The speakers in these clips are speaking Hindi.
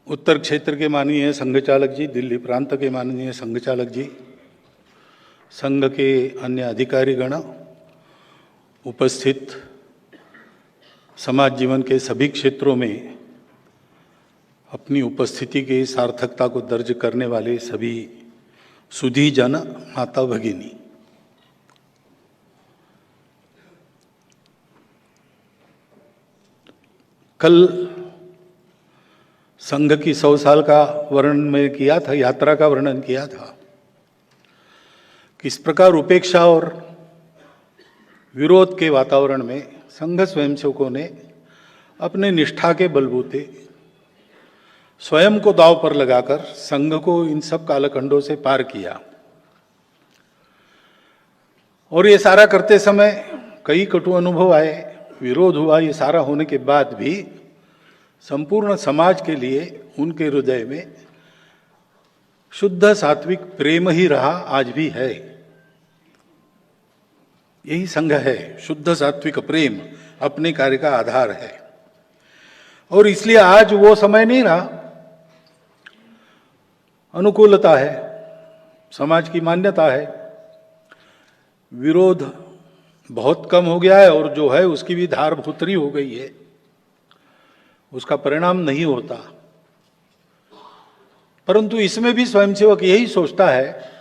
उत्तर क्षेत्र के माननीय संघ चालक जी, दिल्ली प्रांत के माननीय संघ चालक जी, संघ के अन्य अधिकारीगण, उपस्थित समाज जीवन के सभी क्षेत्रों में अपनी उपस्थिति की सार्थकता को दर्ज करने वाले सभी सुधी जन, माता भगिनी, कल संघ की 100 साल का वर्णन में किया था, यात्रा का वर्णन किया था। किस प्रकार उपेक्षा और विरोध के वातावरण में संघ स्वयंसेवकों ने अपने निष्ठा के बलबूते स्वयं को दांव पर लगाकर संघ को इन सब कालखंडों से पार किया। और ये सारा करते समय कई कटु अनुभव आए, विरोध हुआ। ये सारा होने के बाद भी संपूर्ण समाज के लिए उनके हृदय में शुद्ध सात्विक प्रेम ही रहा, आज भी है। यही संघ है, शुद्ध सात्विक प्रेम अपने कार्य का आधार है। और इसलिए आज वो समय नहीं रहा, अनुकूलता है, समाज की मान्यता है, विरोध बहुत कम हो गया है और जो है उसकी भी धार भूतरी हो गई है, उसका परिणाम नहीं होता। परंतु इसमें भी स्वयंसेवक यही सोचता है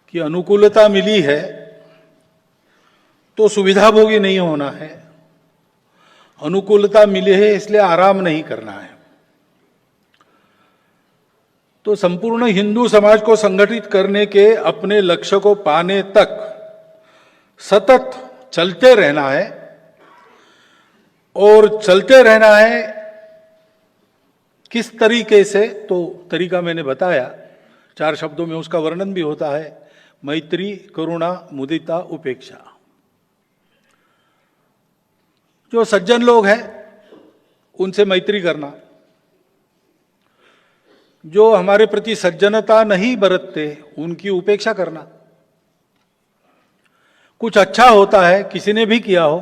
कि अनुकूलता मिली है तो सुविधाभोगी नहीं होना है, अनुकूलता मिली है इसलिए आराम नहीं करना है। तो संपूर्ण हिंदू समाज को संगठित करने के अपने लक्ष्य को पाने तक सतत चलते रहना है। और चलते रहना है किस तरीके से, तो तरीका मैंने बताया, 4 शब्दों में उसका वर्णन भी होता है, मैत्री, करुणा, मुदिता, उपेक्षा। जो सज्जन लोग हैं उनसे मैत्री करना, जो हमारे प्रति सज्जनता नहीं बरतते उनकी उपेक्षा करना। कुछ अच्छा होता है, किसी ने भी किया हो,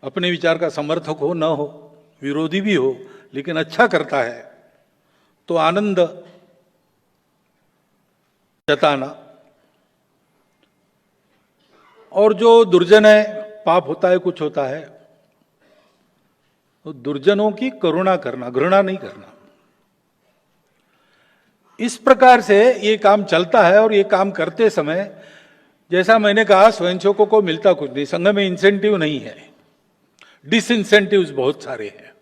अपने विचार का समर्थक हो न हो, विरोधी भी हो, लेकिन अच्छा करता है तो आनंद जताना। और जो दुर्जन है, पाप होता है, कुछ होता है, तो दुर्जनों की करुणा करना, घृणा नहीं करना। इस प्रकार से ये काम चलता है। और ये काम करते समय जैसा मैंने कहा, स्वयंसेवकों को मिलता कुछ नहीं, संघ में इंसेंटिव नहीं है, डिसइंसेंटिव्स बहुत सारे हैं।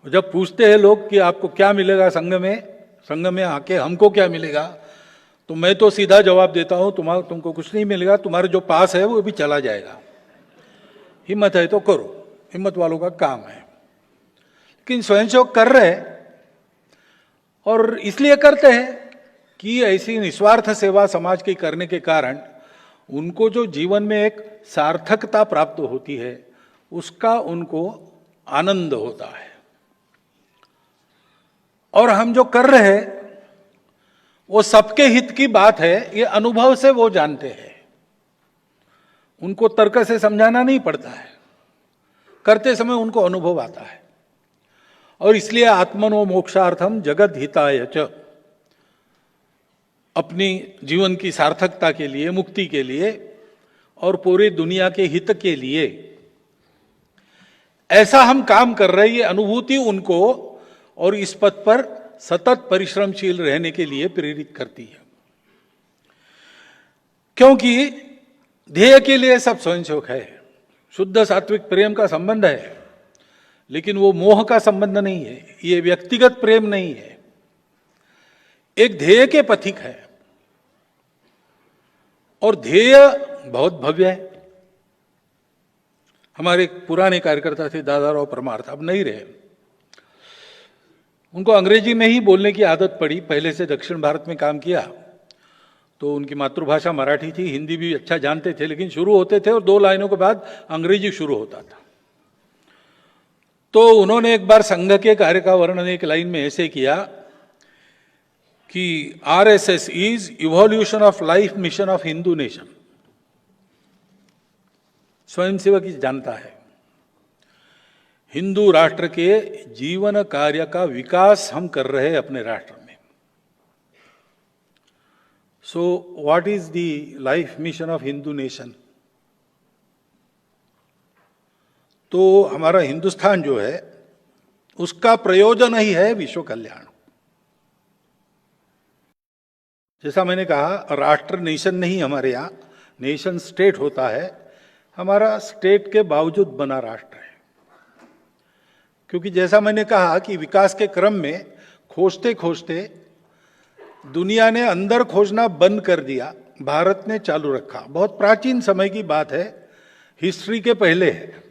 जब पूछते हैं लोग कि आपको क्या मिलेगा संघ में आके हमको क्या मिलेगा, तो मैं तो सीधा जवाब देता हूं, तुमको कुछ नहीं मिलेगा, तुम्हारे जो पास है वो भी चला जाएगा। हिम्मत है तो करो, हिम्मत वालों का काम है। लेकिन स्वयंसेवक कर रहे हैं, और इसलिए करते हैं कि ऐसी निस्वार्थ सेवा समाज की करने के कारण उनको जो जीवन में एक सार्थकता प्राप्त होती है, उसका उनको आनंद होता है। और हम जो कर रहे हैं वो सबके हित की बात है, ये अनुभव से वो जानते हैं, उनको तर्क से समझाना नहीं पड़ता है, करते समय उनको अनुभव आता है। और इसलिए आत्मनो मोक्षार्थम जगत हिताय च, अपनी जीवन की सार्थकता के लिए, मुक्ति के लिए और पूरी दुनिया के हित के लिए ऐसा हम काम कर रहे हैं, ये अनुभूति उनको और इस पथ पर सतत परिश्रमशील रहने के लिए प्रेरित करती है। क्योंकि ध्येय के लिए सब स्वयंसेवक है, शुद्ध सात्विक प्रेम का संबंध है, लेकिन वो मोह का संबंध नहीं है, ये व्यक्तिगत प्रेम नहीं है, एक ध्येय के पथिक है। और ध्येय बहुत भव्य है। हमारे पुराने कार्यकर्ता थे दादाराव परमार्थ, अब नहीं रहे। उनको अंग्रेजी में ही बोलने की आदत पड़ी, पहले से दक्षिण भारत में काम किया तो उनकी मातृभाषा मराठी थी, हिंदी भी अच्छा जानते थे, लेकिन शुरू होते थे और 2 लाइनों के बाद अंग्रेजी शुरू होता था। तो उन्होंने एक बार संघ के कार्य का वर्णन एक लाइन में ऐसे किया कि RSS is evolution of life mission of Hindu nation. स्वयंसेवक जानता है हिंदू राष्ट्र के जीवन कार्य का विकास हम कर रहे हैं अपने राष्ट्र में। So what is the life mission of Hindu nation? तो हमारा हिंदुस्तान जो है उसका प्रयोजन ही है विश्व कल्याण। जैसा मैंने कहा, राष्ट्र नेशन नहीं, हमारे यहाँ नेशन स्टेट होता है। हमारा स्टेट के बावजूद बना राष्ट्र है, क्योंकि जैसा मैंने कहा कि विकास के क्रम में खोजते खोजते दुनिया ने अंदर खोजना बंद कर दिया, भारत ने चालू रखा। बहुत प्राचीन समय की बात है, हिस्ट्री के पहले है।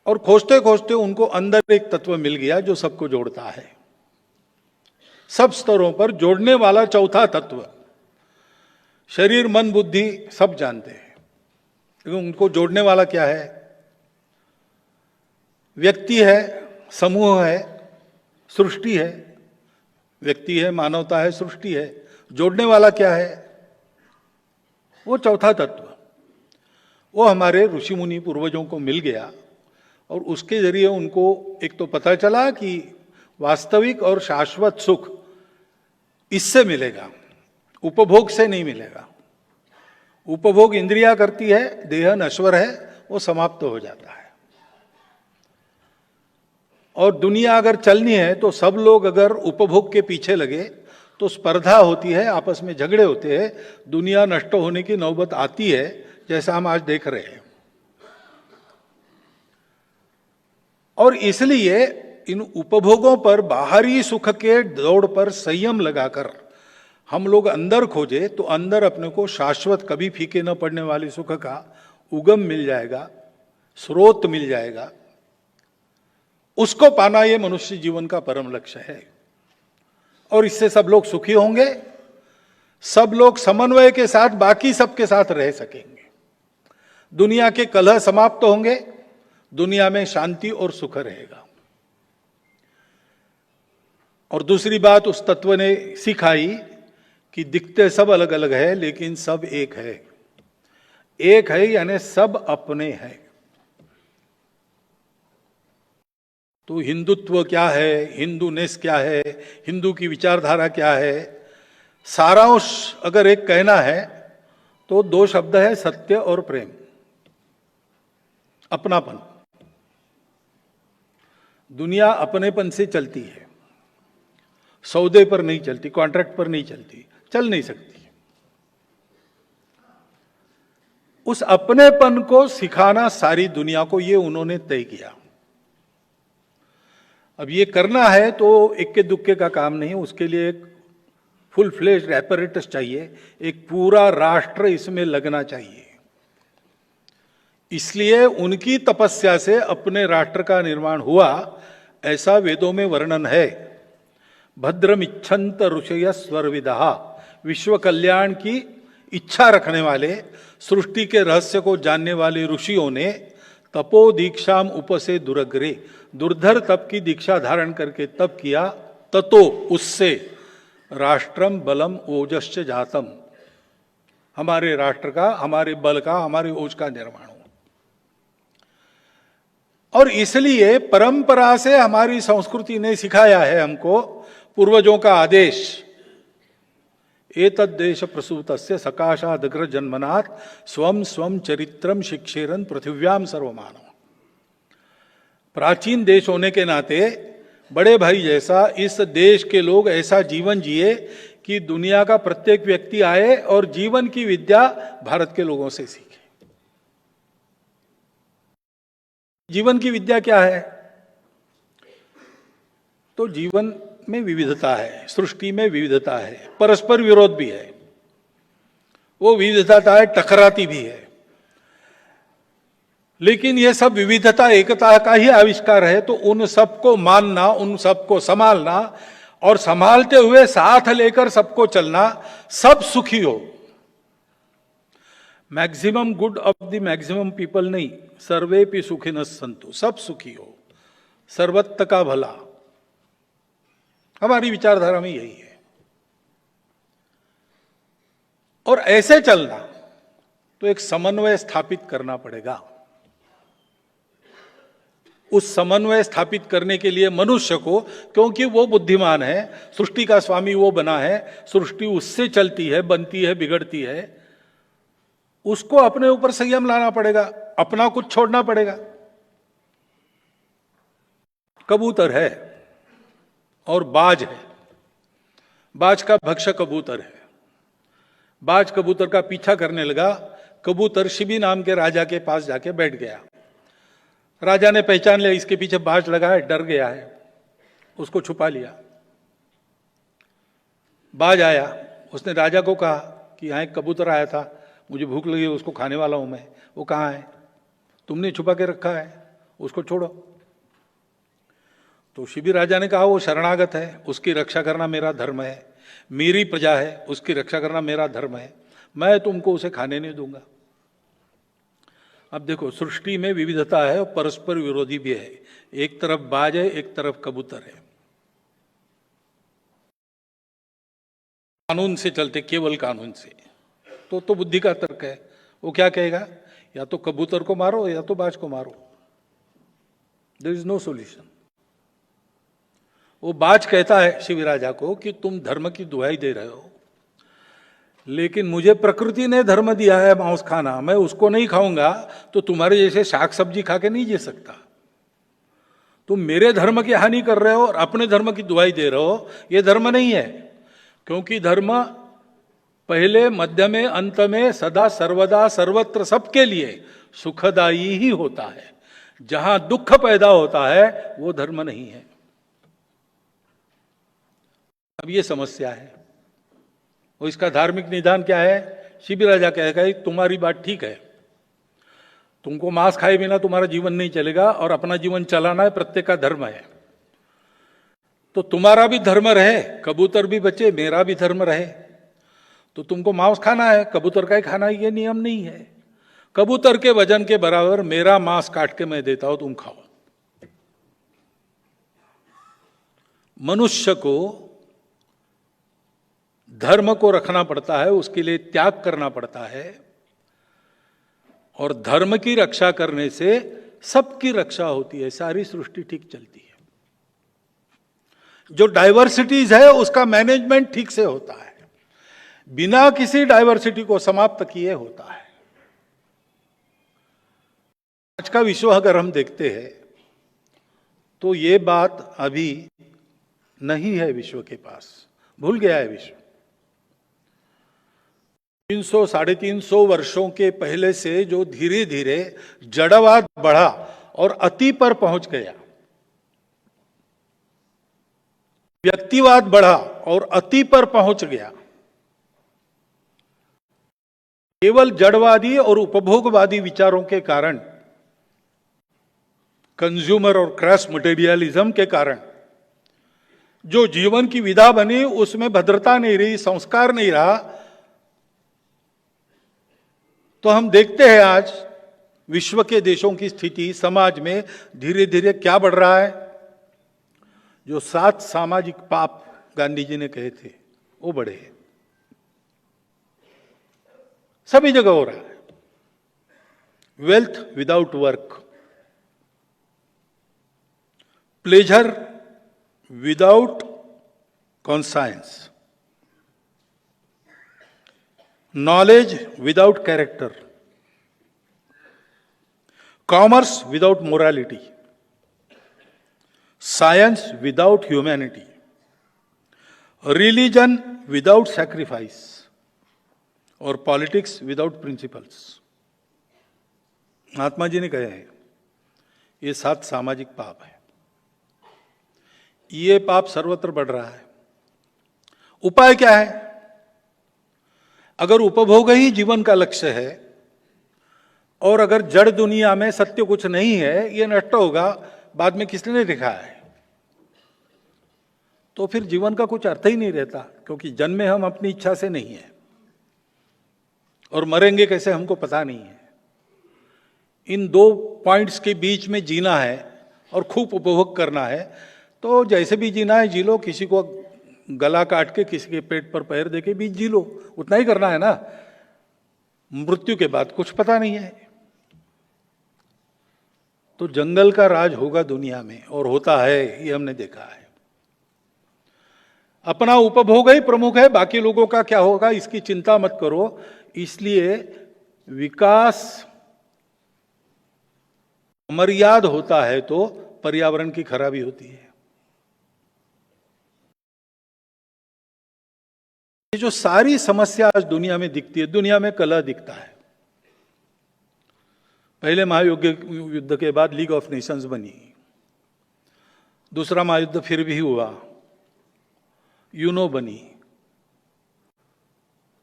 और खोजते खोजते उनको अंदर एक तत्व मिल गया जो सबको जोड़ता है, सब स्तरों पर जोड़ने वाला चौथा तत्व। शरीर मन बुद्धि सब जानते हैं, लेकिन उनको जोड़ने वाला क्या है? व्यक्ति है, समूह है, सृष्टि है। व्यक्ति है, मानवता है, सृष्टि है। जोड़ने वाला क्या है? वो चौथा तत्व। वो हमारे ऋषि मुनि पूर्वजों को मिल गया और उसके जरिए उनको एक तो पता चला कि वास्तविक और शाश्वत सुख इससे मिलेगा, उपभोग से नहीं मिलेगा। उपभोग इंद्रिया करती है, देह नश्वर है, वो समाप्त हो जाता है। और दुनिया अगर चलनी है तो सब लोग अगर उपभोग के पीछे लगे तो स्पर्धा होती है, आपस में झगड़े होते हैं, दुनिया नष्ट होने की नौबत आती है, जैसा हम आज देख रहे हैं। और इसलिए इन उपभोगों पर, बाहरी सुख के दौड़ पर संयम लगाकर हम लोग अंदर खोजे तो अंदर अपने को शाश्वत, कभी फीके न पड़ने वाली सुख का उगम मिल जाएगा, स्रोत मिल जाएगा। उसको पाना ये मनुष्य जीवन का परम लक्ष्य है। और इससे सब लोग सुखी होंगे, सब लोग समन्वय के साथ बाकी सबके साथ रह सकेंगे, दुनिया के कलह समाप्त होंगे, दुनिया में शांति और सुख रहेगा। और दूसरी बात उस तत्व ने सिखाई कि दिखते सब अलग अलग है लेकिन सब एक है। एक है यानी सब अपने हैं। तो हिंदुत्व क्या है, हिंदूनेस क्या है, हिंदू की विचारधारा क्या है, सारांश अगर एक कहना है तो दो शब्द है, सत्य और प्रेम, अपनापन। दुनिया अपनेपन से चलती है, सौदे पर नहीं चलती, कॉन्ट्रैक्ट पर नहीं चलती, चल नहीं सकती। उस अपनेपन को सिखाना सारी दुनिया को, ये उन्होंने तय किया। अब ये करना है तो इक्के दुक्के का काम नहीं, उसके लिए एक फुल फ्लेज्ड एपरेटस चाहिए, एक पूरा राष्ट्र इसमें लगना चाहिए। इसलिए उनकी तपस्या से अपने राष्ट्र का निर्माण हुआ, ऐसा वेदों में वर्णन है। भद्रम इच्छन्त ऋषय स्वरविदहा, विश्व कल्याण की इच्छा रखने वाले, सृष्टि के रहस्य को जानने वाले ऋषियों ने तपो दीक्षाम उपसे दुरग्रे, दुर्धर तप की दीक्षा धारण करके तप किया, ततो उससे राष्ट्रम बलम ओजश्च जातम, हमारे राष्ट्र का, हमारे बल का, हमारे ओज का निर्माण हो। और इसलिए परंपरा से हमारी संस्कृति ने सिखाया है हमको, पूर्वजों का आदेश, एतद् देश प्रसूतस्य सकाशादग्र जन्मनात् स्वम स्वम चरित्रम शिक्षेरन पृथिव्याम सर्वमानव। प्राचीन देश होने के नाते बड़े भाई जैसा इस देश के लोग ऐसा जीवन जिए कि दुनिया का प्रत्येक व्यक्ति आए और जीवन की विद्या भारत के लोगों से सीखे। जीवन की विद्या क्या है? तो जीवन में विविधता है, सृष्टि में विविधता है, परस्पर विरोध भी है, वो विविधता है, टकराती भी है। लेकिन ये सब विविधता एकता का ही आविष्कार है, तो उन सबको मानना, उन सबको संभालना और संभालते हुए साथ लेकर सबको चलना, सब सुखी हो। Maximum good of the maximum people नहीं, सर्वे भी सुखिनः सन्तु, सब सुखी हो, सर्वत्र का भला। हमारी विचारधारा में यही है। और ऐसे चलना तो एक समन्वय स्थापित करना पड़ेगा। उस समन्वय स्थापित करने के लिए मनुष्य को, क्योंकि वो बुद्धिमान है, सृष्टि का स्वामी वो बना है, सृष्टि उससे चलती है, बनती है, बिगड़ती है, उसको अपने ऊपर संयम लाना पड़ेगा, अपना कुछ छोड़ना पड़ेगा। कबूतर है और बाज है, बाज का भक्ष्य कबूतर है। बाज कबूतर का पीछा करने लगा, कबूतर शिबी नाम के राजा के पास जाके बैठ गया। राजा ने पहचान लिया इसके पीछे बाज लगा है, डर गया है, उसको छुपा लिया। बाज आया, उसने राजा को कहा कि यहाँ एक कबूतर आया था, मुझे भूख लगी, उसको खाने वाला हूं मैं। वो कहाँ है? तुमने छुपा के रखा है, उसको छोड़ो। तो शिबी राजा ने कहा वो शरणागत है, उसकी रक्षा करना मेरा धर्म है, मेरी प्रजा है, उसकी रक्षा करना मेरा धर्म है, मैं तुमको उसे खाने नहीं दूंगा। अब देखो, सृष्टि में विविधता है और परस्पर विरोधी भी है। एक तरफ बाज है, एक तरफ कबूतर है। कानून से चलते, केवल कानून से, तो बुद्धि का तर्क है। वो क्या कहेगा? या तो कबूतर को मारो या तो बाज को मारो, देयर इज नो सॉल्यूशन। वो बाज कहता है शिवी राजा को कि तुम धर्म की दुहाई दे रहे हो, लेकिन मुझे प्रकृति ने धर्म दिया है मांस खाना, मैं उसको नहीं खाऊंगा तो तुम्हारे जैसे शाक सब्जी खा के नहीं जी सकता। तुम मेरे धर्म की हानि कर रहे हो और अपने धर्म की दुहाई दे रहे हो, ये धर्म नहीं है। क्योंकि धर्म पहले, मध्य में, अंत में, सदा सर्वदा सर्वत्र सबके लिए सुखदायी ही होता है। जहां दुख पैदा होता है वो धर्म नहीं है। अब ये समस्या है, और इसका धार्मिक निदान क्या है? शिबी राजा कहेगा तुम्हारी बात ठीक है, तुमको मांस खाए बिना तुम्हारा जीवन नहीं चलेगा और अपना जीवन चलाना है, प्रत्येक का धर्म है। तो तुम्हारा भी धर्म रहे, कबूतर भी बचे, मेरा भी धर्म रहे। तो तुमको मांस खाना है, कबूतर का ही खाना है, ये नियम नहीं है। कबूतर के वजन के बराबर मेरा मांस काट के मैं देता हूं, तुम खाओ। मनुष्य को धर्म को रखना पड़ता है, उसके लिए त्याग करना पड़ता है, और धर्म की रक्षा करने से सबकी रक्षा होती है, सारी सृष्टि ठीक चलती है। जो डाइवर्सिटीज है उसका मैनेजमेंट ठीक से होता है, बिना किसी डाइवर्सिटी को समाप्त किए होता है। आज का विश्व अगर हम देखते हैं तो ये बात अभी नहीं है विश्व के पास, भूल गया है विश्व। 300 350 वर्षों के पहले से जो धीरे धीरे जड़वाद बढ़ा और अति पर पहुंच गया, व्यक्तिवाद बढ़ा और अति पर पहुंच गया, केवल जड़वादी और उपभोगवादी विचारों के कारण, कंज्यूमर और क्रैश मटेरियलिज्म के कारण जो जीवन की विधा बनी उसमें भद्रता नहीं रही, संस्कार नहीं रहा। तो हम देखते हैं आज विश्व के देशों की स्थिति, समाज में धीरे धीरे क्या बढ़ रहा है। जो 7 सामाजिक पाप गांधी जी ने कहे थे वो बढ़े हैं, सभी जगह हो रहा है। Wealth without work, pleasure without conscience, knowledge without character, commerce without morality, science without humanity, religion without sacrifice, और politics without principles। Mahatma ji ने कहे हैं ये 7 सामाजिक पाप है। ये पाप सर्वत्र बढ़ रहा है। उपाय क्या है? अगर उपभोग ही जीवन का लक्ष्य है और अगर जड़ दुनिया में सत्य कुछ नहीं है, ये नष्ट होगा, बाद में किसने देखा है, तो फिर जीवन का कुछ अर्थ ही नहीं रहता। क्योंकि जन्मे हम अपनी इच्छा से नहीं है और मरेंगे कैसे हमको पता नहीं है। इन 2 पॉइंट्स के बीच में जीना है और खूब उपभोग करना है, तो जैसे भी जीना है जी लो। किसी को गला काट के किसी के पेट पर पैर देके भी जी लो, उतना ही करना है ना। मृत्यु के बाद कुछ पता नहीं है। तो जंगल का राज होगा दुनिया में, और होता है, ये हमने देखा है। अपना उपभोग ही प्रमुख है, बाकी लोगों का क्या होगा इसकी चिंता मत करो। इसलिए विकास अमर्याद होता है तो पर्यावरण की खराबी होती है। ये जो सारी समस्या आज दुनिया में दिखती है, दुनिया में कलह दिखता है। पहले महायुद्ध के बाद लीग ऑफ नेशंस बनी, दूसरा महायुद्ध फिर भी हुआ, यूनो बनी,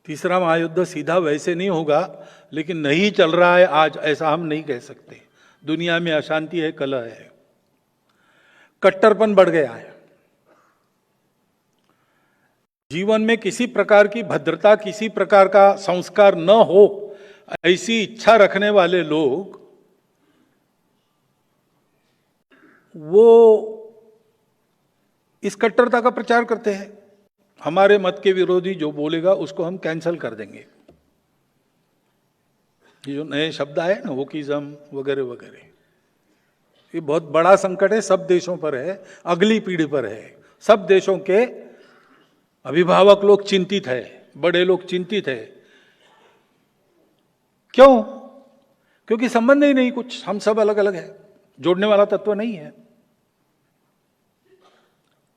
तीसरा महायुद्ध सीधा वैसे नहीं होगा, लेकिन नहीं चल रहा है आज, ऐसा हम नहीं कह सकते। दुनिया में अशांति है, कलह है, कट्टरपन बढ़ गया है। जीवन में किसी प्रकार की भद्रता, किसी प्रकार का संस्कार न हो, ऐसी इच्छा रखने वाले लोग वो इस कट्टरता का प्रचार करते हैं। हमारे मत के विरोधी जो बोलेगा उसको हम कैंसल कर देंगे। ये जो नए शब्द आए ना, वोकिज्म वगैरह वगैरह, ये बहुत बड़ा संकट है, सब देशों पर है, अगली पीढ़ी पर है। सब देशों के अभिभावक लोग चिंतित है, बड़े लोग चिंतित है। क्यों? क्योंकि संबंध ही नहीं कुछ, हम सब अलग अलग है, जोड़ने वाला तत्व नहीं है।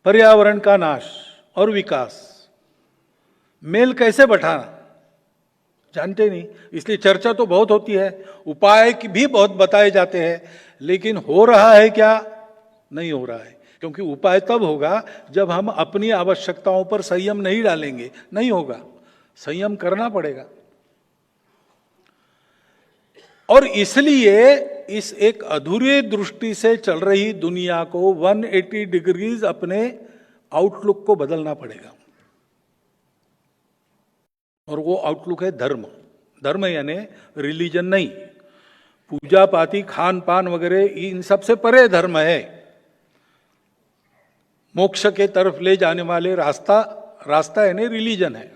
पर्यावरण का नाश और विकास, मेल कैसे बैठाना जानते नहीं, इसलिए चर्चा तो बहुत होती है, उपाय भी बहुत बताए जाते हैं, लेकिन हो रहा है क्या? नहीं हो रहा है। क्योंकि उपाय तब होगा जब हम अपनी आवश्यकताओं पर संयम नहीं डालेंगे, नहीं होगा, संयम करना पड़ेगा। और इसलिए इस एक अधूरी दृष्टि से चल रही दुनिया को 180 डिग्रीज अपने आउटलुक को बदलना पड़ेगा। और वो आउटलुक है धर्म। धर्म यानी रिलीजन नहीं, पूजा पाती खान पान वगैरह इन सबसे परे धर्म है। मोक्ष के तरफ ले जाने वाले रास्ता यानी रिलीजन है।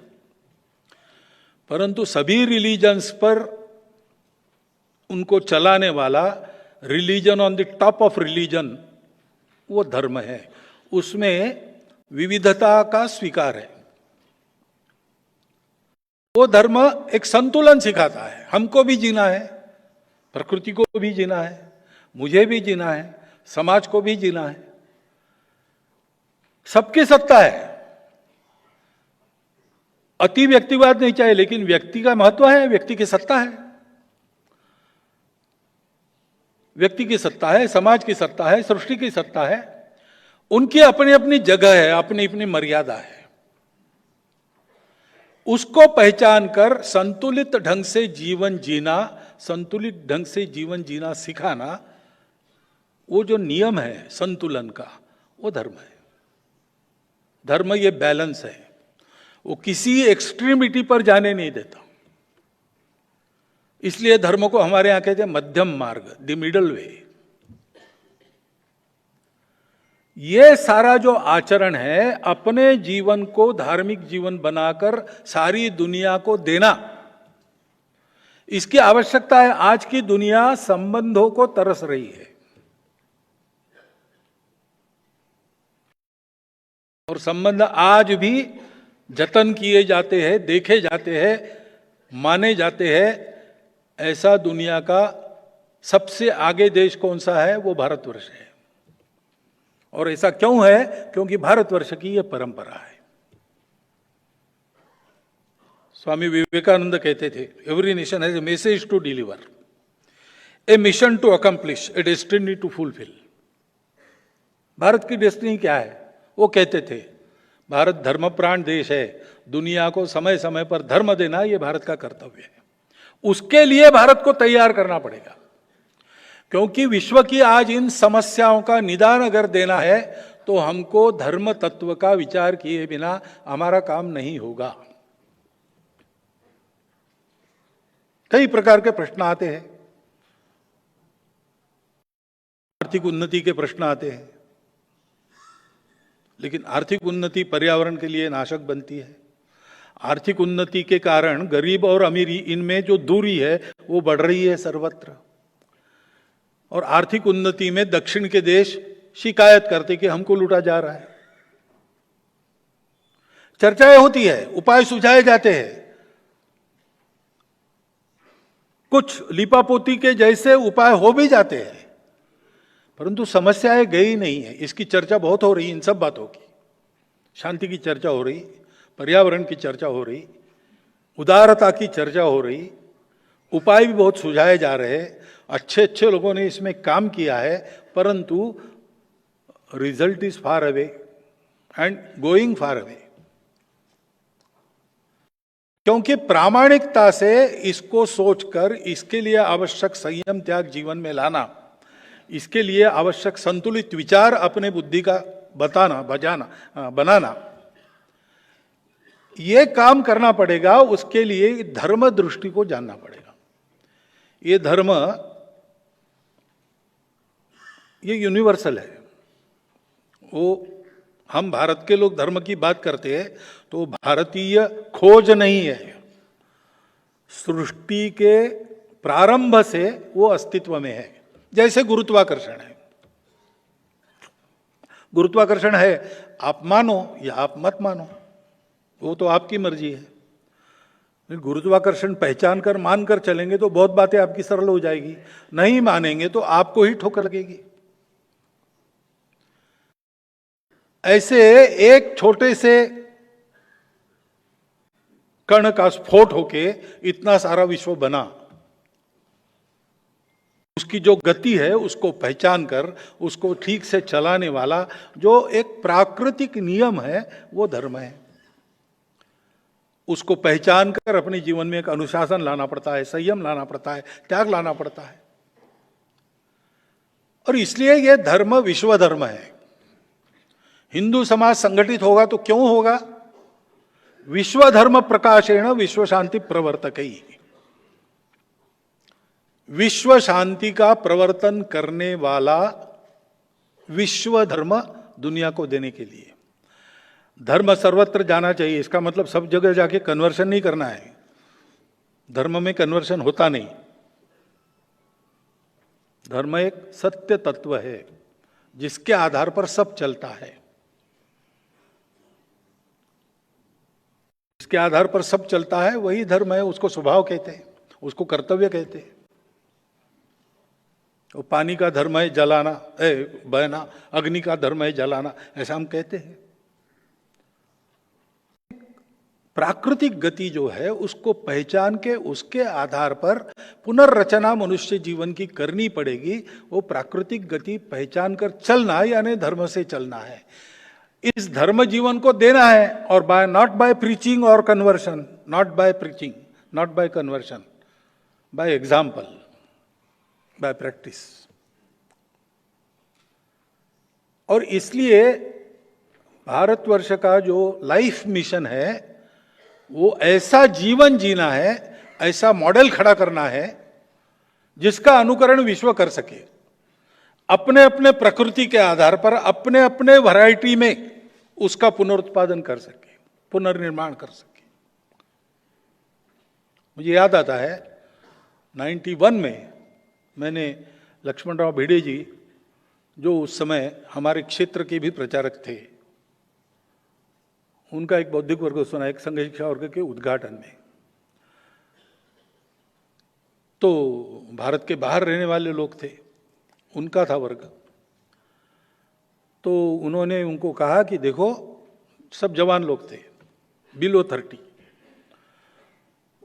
परंतु सभी रिलीजन्स पर उनको चलाने वाला, religion on the top of religion, वो धर्म है। उसमें विविधता का स्वीकार है। वो धर्म एक संतुलन सिखाता है। हमको भी जीना है, प्रकृति को भी जीना है, मुझे भी जीना है, समाज को भी जीना है। सबकी सत्ता है, अति व्यक्तिवाद नहीं चाहिए, लेकिन व्यक्ति का महत्व है, व्यक्ति की सत्ता है, व्यक्ति की सत्ता है, समाज की सत्ता है, सृष्टि की सत्ता है। उनकी अपनी अपनी जगह है, अपनी अपनी मर्यादा है। उसको पहचान कर संतुलित ढंग से जीवन जीना, संतुलित ढंग से जीवन जीना सिखाना, वो जो नियम है संतुलन का, वो धर्म है। धर्म ये बैलेंस है, वो किसी एक्सट्रीमिटी पर जाने नहीं देता। इसलिए धर्म को हमारे यहां कहते हैं मध्यम मार्ग, द मिडल वे। ये सारा जो आचरण है, अपने जीवन को धार्मिक जीवन बनाकर सारी दुनिया को देना, इसकी आवश्यकता है। आज की दुनिया संबंधों को तरस रही है, और संबंध आज भी जतन किए जाते हैं, देखे जाते हैं, माने जाते हैं। ऐसा दुनिया का सबसे आगे देश कौन सा है? वो भारतवर्ष है। और ऐसा क्यों है? क्योंकि भारतवर्ष की यह परंपरा है। स्वामी विवेकानंद कहते थे, every nation has a message to deliver, a mission to accomplish, a destiny to fulfil. Bharat की डेस्टिनी क्या है? वो कहते थे, भारत धर्मप्राण देश है, दुनिया को समय समय पर धर्म देना ये भारत का कर्तव्य है। उसके लिए भारत को तैयार करना पड़ेगा, क्योंकि विश्व की आज इन समस्याओं का निदान अगर देना है तो हमको धर्म तत्व का विचार किए बिना हमारा काम नहीं होगा। कई प्रकार के प्रश्न आते हैं, आर्थिक उन्नति के प्रश्न आते हैं, लेकिन आर्थिक उन्नति पर्यावरण के लिए नाशक बनती है। आर्थिक उन्नति के कारण गरीब और अमीरी, इनमें जो दूरी है वो बढ़ रही है सर्वत्र। और आर्थिक उन्नति में दक्षिण के देश शिकायत करते कि हमको लूटा जा रहा है। चर्चाएं होती है, उपाय सुझाए जाते हैं, कुछ लीपापोती के जैसे उपाय हो भी जाते हैं, परंतु समस्याएं गई नहीं है। इसकी चर्चा बहुत हो रही, इन सब बातों की, शांति की चर्चा हो रही, पर्यावरण की चर्चा हो रही, उदारता की चर्चा हो रही, उपाय भी बहुत सुझाए जा रहे हैं, अच्छे अच्छे लोगों ने इसमें काम किया है, परंतु result is far away and going far away. क्योंकि प्रामाणिकता से इसको सोचकर इसके लिए आवश्यक संयम त्याग जीवन में लाना, इसके लिए आवश्यक संतुलित विचार अपने बुद्धि का बनाना, ये काम करना पड़ेगा। उसके लिए धर्म दृष्टि को जानना पड़ेगा। ये धर्म, ये यूनिवर्सल है। वो हम भारत के लोग धर्म की बात करते हैं तो भारतीय खोज नहीं है, सृष्टि के प्रारंभ से वो अस्तित्व में है। जैसे गुरुत्वाकर्षण है, गुरुत्वाकर्षण है, आप मानो या आप मत मानो, वो तो आपकी मर्जी है। गुरुत्वाकर्षण पहचान कर मानकर चलेंगे तो बहुत बातें आपकी सरल हो जाएगी, नहीं मानेंगे तो आपको ही ठोकर लगेगी। ऐसे एक छोटे से कण का स्फोट होके इतना सारा विश्व बना। उसकी जो गति है उसको पहचान कर उसको ठीक से चलाने वाला जो एक प्राकृतिक नियम है वो धर्म है। उसको पहचान कर अपने जीवन में एक अनुशासन लाना पड़ता है, संयम लाना पड़ता है, त्याग लाना पड़ता है। और इसलिए यह धर्म विश्व धर्म है। हिंदू समाज संगठित होगा तो क्यों होगा? विश्व धर्म प्रकाशेण विश्व शांति प्रवर्तकई। विश्व शांति का प्रवर्तन करने वाला विश्व धर्म दुनिया को देने के लिए। धर्म सर्वत्र जाना चाहिए, इसका मतलब सब जगह जाके कन्वर्शन नहीं करना है। धर्म में कन्वर्शन होता नहीं। धर्म एक सत्य तत्व है जिसके आधार पर सब चलता है। जिसके आधार पर सब चलता है वही धर्म है। उसको स्वभाव कहते हैं, उसको कर्तव्य कहते हैं। वो पानी का धर्म है जलाना, बहना, अग्नि का धर्म है जलाना, ऐसा हम कहते हैं। प्राकृतिक गति जो है उसको पहचान के उसके आधार पर पुनर्रचना मनुष्य जीवन की करनी पड़ेगी। वो प्राकृतिक गति पहचान कर चलना यानी धर्म से चलना है। इस धर्म जीवन को देना है, और बाय नॉट बाय प्रीचिंग और conversion, not by preaching, not by conversion, by example, by practice. और इसलिए भारतवर्ष का जो लाइफ मिशन है वो ऐसा जीवन जीना है, ऐसा मॉडल खड़ा करना है जिसका अनुकरण विश्व कर सके, अपने अपने प्रकृति के आधार पर, अपने अपने वैरायटी में उसका पुनरुत्पादन कर सके, पुनर्निर्माण कर सके। मुझे याद आता है 91 में मैंने लक्ष्मणराव भिड़े जी, जो उस समय हमारे क्षेत्र के भी प्रचारक थे, उनका एक बौद्धिक वर्ग सुना, एक संघ शिक्षा वर्ग के उद्घाटन में। तो भारत के बाहर रहने वाले लोग थे, उनका था वर्ग। तो उन्होंने उनको कहा कि देखो, सब जवान लोग थे, बिलो 30।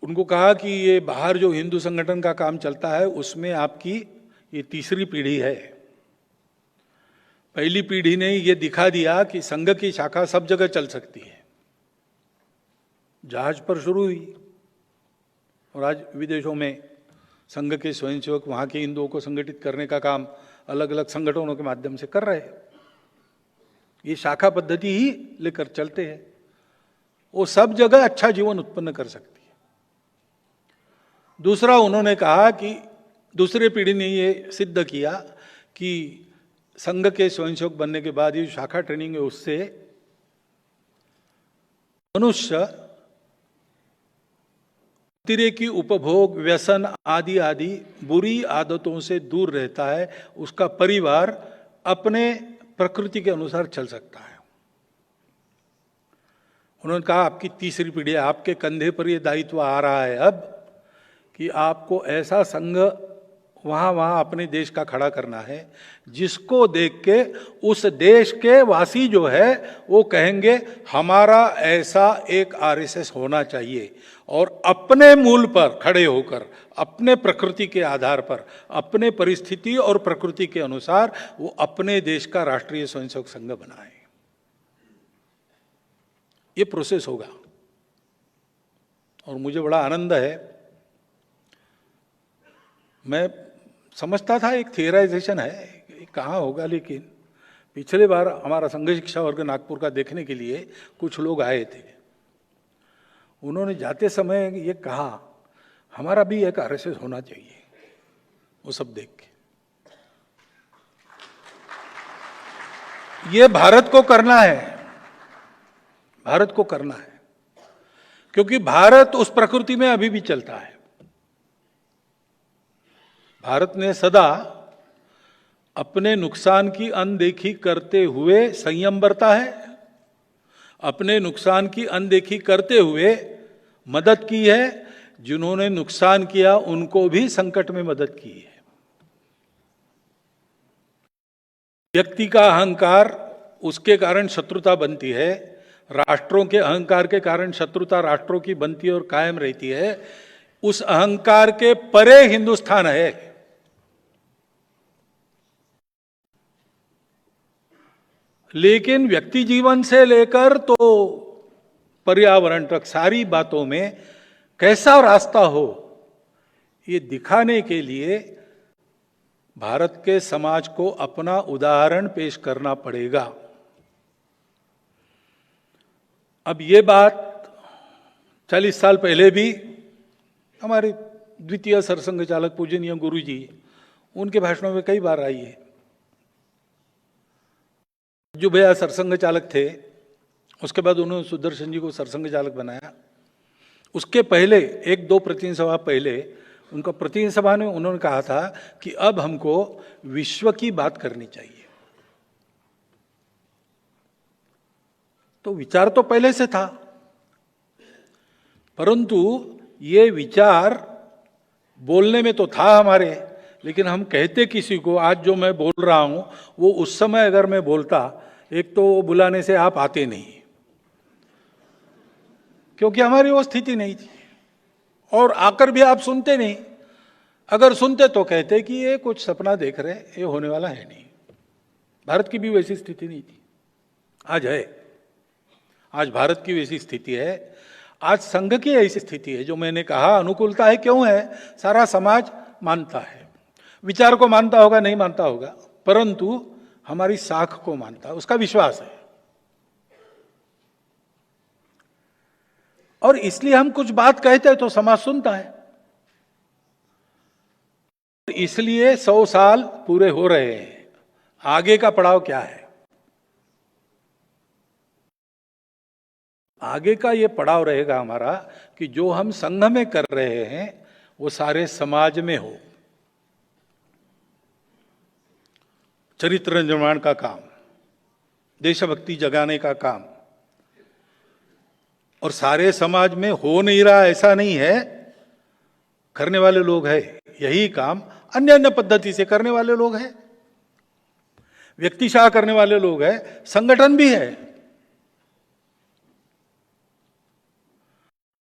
उनको कहा कि ये बाहर जो हिंदू संगठन का काम चलता है उसमें आपकी ये तीसरी पीढ़ी है। पहली पीढ़ी ने ये दिखा दिया कि संघ की शाखा सब जगह चल सकती है। जहाज पर शुरू हुई और आज विदेशों में संघ के स्वयंसेवक वहां के हिंदुओं को संगठित करने का काम अलग अलग संगठनों के माध्यम से कर रहे हैं। ये शाखा पद्धति ही लेकर चलते हैं। वो सब जगह अच्छा जीवन उत्पन्न कर सकती है। दूसरा, उन्होंने कहा कि दूसरी पीढ़ी ने ये सिद्ध किया कि संघ के स्वयंसेवक बनने के बाद ये शाखा ट्रेनिंग है उससे मनुष्य अतिरेकी उपभोग, व्यसन आदि आदि बुरी आदतों से दूर रहता है, उसका परिवार अपने प्रकृति के अनुसार चल सकता है। उन्होंने कहा आपकी तीसरी पीढ़ी, आपके कंधे पर यह दायित्व आ रहा है अब कि आपको ऐसा संघ वहां अपने देश का खड़ा करना है जिसको देख के उस देश के वासी जो है वो कहेंगे हमारा ऐसा एक आरएसएस होना चाहिए, और अपने मूल पर खड़े होकर, अपने प्रकृति के आधार पर, अपने परिस्थिति और प्रकृति के अनुसार वो अपने देश का राष्ट्रीय स्वयंसेवक संघ बनाए। ये प्रोसेस होगा और मुझे बड़ा आनंद है। मैं समझता था एक थियराइजेशन है, कहाँ होगा, लेकिन पिछले बार हमारा संघ शिक्षा वर्ग नागपुर का देखने के लिए कुछ लोग आए थे। उन्होंने जाते समय ये कहा हमारा भी एक आरएसएस होना चाहिए। वो सब देख के ये भारत को करना है, भारत को करना है, क्योंकि भारत उस प्रकृति में अभी भी चलता है। भारत ने सदा अपने नुकसान की अनदेखी करते हुए संयम बरता है, अपने नुकसान की अनदेखी करते हुए मदद की है, जिन्होंने नुकसान किया उनको भी संकट में मदद की है। व्यक्ति का अहंकार, उसके कारण शत्रुता बनती है, राष्ट्रों के अहंकार के कारण शत्रुता राष्ट्रों की बनती और कायम रहती है। उस अहंकार के परे हिंदुस्तान है। लेकिन व्यक्ति जीवन से लेकर तो पर्यावरण तक सारी बातों में कैसा रास्ता हो, ये दिखाने के लिए भारत के समाज को अपना उदाहरण पेश करना पड़ेगा। अब ये बात 40 साल पहले भी हमारे द्वितीय सरसंघ चालक पूजनीय गुरु जी, उनके भाषणों में कई बार आई है। जो भैया सरसंघ चालक थे, उसके बाद उन्होंने सुदर्शन जी को सरसंघ चालक बनाया। उसके पहले 1-2 प्रतिनिधि सभा पहले उनका प्रतिनिधि सभा में उन्होंने कहा था कि अब हमको विश्व की बात करनी चाहिए। तो विचार तो पहले से था, परंतु ये विचार बोलने में तो था हमारे, लेकिन हम कहते किसी को, आज जो मैं बोल रहा हूं वो उस समय अगर मैं बोलता, एक तो बुलाने से आप आते नहीं, क्योंकि हमारी वो स्थिति नहीं थी, और आकर भी आप सुनते नहीं। अगर सुनते तो कहते कि ये कुछ सपना देख रहे, ये होने वाला है नहीं। भारत की भी वैसी स्थिति नहीं थी, आज है। आज भारत की वैसी स्थिति है, आज संघ की ऐसी स्थिति है। जो मैंने कहा अनुकूलता है, क्यों है? सारा समाज मानता है, विचार को मानता होगा, नहीं मानता होगा, परंतु हमारी साख को मानता है, उसका विश्वास है। और इसलिए हम कुछ बात कहते हैं तो समाज सुनता है। इसलिए 100 साल पूरे हो रहे हैं, आगे का पड़ाव क्या है? आगे का ये पड़ाव रहेगा हमारा कि जो हम संघ में कर रहे हैं वो सारे समाज में हो। चरित्र निर्माण का काम, देशभक्ति जगाने का काम, और सारे समाज में हो नहीं रहा ऐसा नहीं है, करने वाले लोग हैं। यही काम अन्य अन्य पद्धति से करने वाले लोग हैं, व्यक्तिशाह करने वाले लोग हैं, संगठन भी है।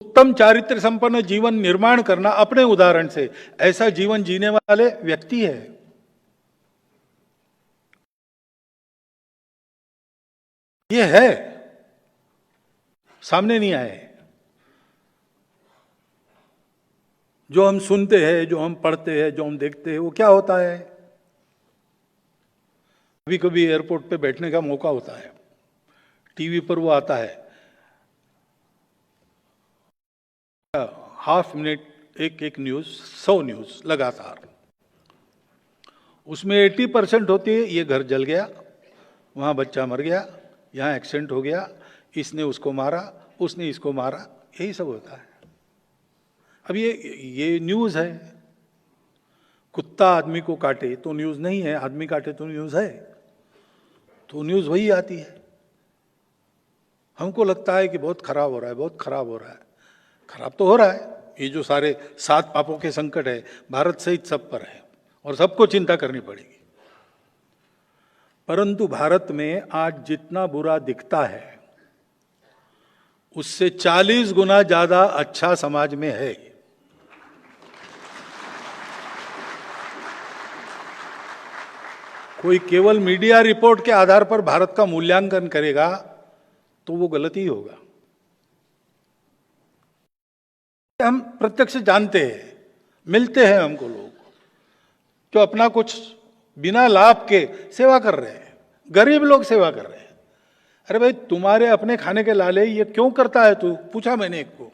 उत्तम चारित्र संपन्न जीवन निर्माण करना अपने उदाहरण से, ऐसा जीवन जीने वाले व्यक्ति है। ये है, सामने नहीं आए। जो हम सुनते हैं, जो हम पढ़ते हैं, जो हम देखते हैं, वो क्या होता है? कभी कभी एयरपोर्ट पे बैठने का मौका होता है, टीवी पर वो आता है, हाफ मिनट एक न्यूज, 100 न्यूज लगातार, उसमें 80% होती है ये घर जल गया, वहां बच्चा मर गया, यहां एक्सीडेंट हो गया, इसने उसको मारा, उसने इसको मारा, यही सब होता है। अब ये न्यूज़ है, कुत्ता आदमी को काटे तो न्यूज़ नहीं है, आदमी काटे तो न्यूज़ है, तो न्यूज़ वही आती है। हमको लगता है कि बहुत खराब हो रहा है, बहुत खराब हो रहा है। खराब तो हो रहा है। ये जो सारे 7 पापों के संकट है भारत सहित सब पर है और सबको चिंता करनी पड़ेगी। परंतु भारत में आज जितना बुरा दिखता है उससे 40 गुना ज्यादा अच्छा समाज में है। कोई केवल मीडिया रिपोर्ट के आधार पर भारत का मूल्यांकन करेगा तो वो गलत ही होगा। हम प्रत्यक्ष जानते हैं, मिलते हैं हमको लोग जो अपना कुछ बिना लाभ के सेवा कर रहे हैं, गरीब लोग सेवा कर रहे हैं। अरे भाई तुम्हारे अपने खाने के लाले ये क्यों करता है तू? पूछा मैंने एक को,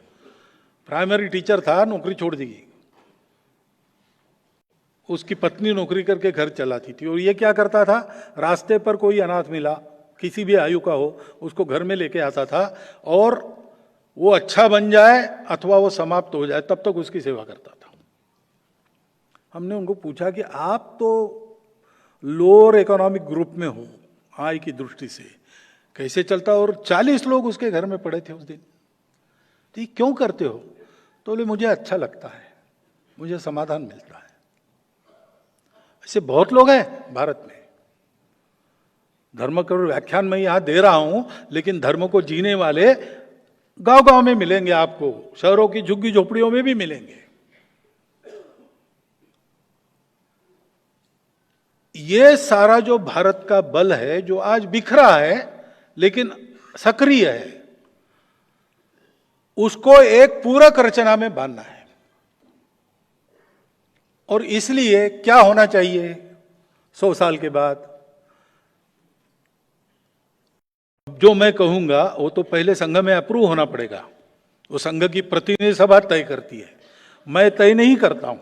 प्राइमरी टीचर था, नौकरी छोड़ दी, उसकी पत्नी नौकरी करके घर चलाती थी और ये क्या करता था, रास्ते पर कोई अनाथ मिला किसी भी आयु का हो उसको घर में लेके आता था और वो अच्छा बन जाए अथवा वो समाप्त हो जाए तब तक उसकी सेवा करता था। हमने उनको पूछा कि आप तो लोअर इकोनॉमिक ग्रुप में हो, आय की दृष्टि से कैसे चलता? और 40 लोग उसके घर में पड़े थे उस दिन। तो ये क्यों करते हो? तो बोले मुझे अच्छा लगता है, मुझे समाधान मिलता है। ऐसे बहुत लोग हैं भारत में। धर्म का व्याख्यान मैं यहां दे रहा हूं, लेकिन धर्म को जीने वाले गांव गांव में मिलेंगे आपको, शहरों की झुग्गी झोपड़ियों में भी मिलेंगे। ये सारा जो भारत का बल है जो आज बिखरा है लेकिन सक्रिय है, उसको एक पूरक रचना में बांधना है। और इसलिए क्या होना चाहिए 100 साल के बाद? जो मैं कहूंगा वो तो पहले संघ में अप्रूव होना पड़ेगा। वो संघ की प्रतिनिधि सभा तय करती है, मैं तय नहीं करता हूं।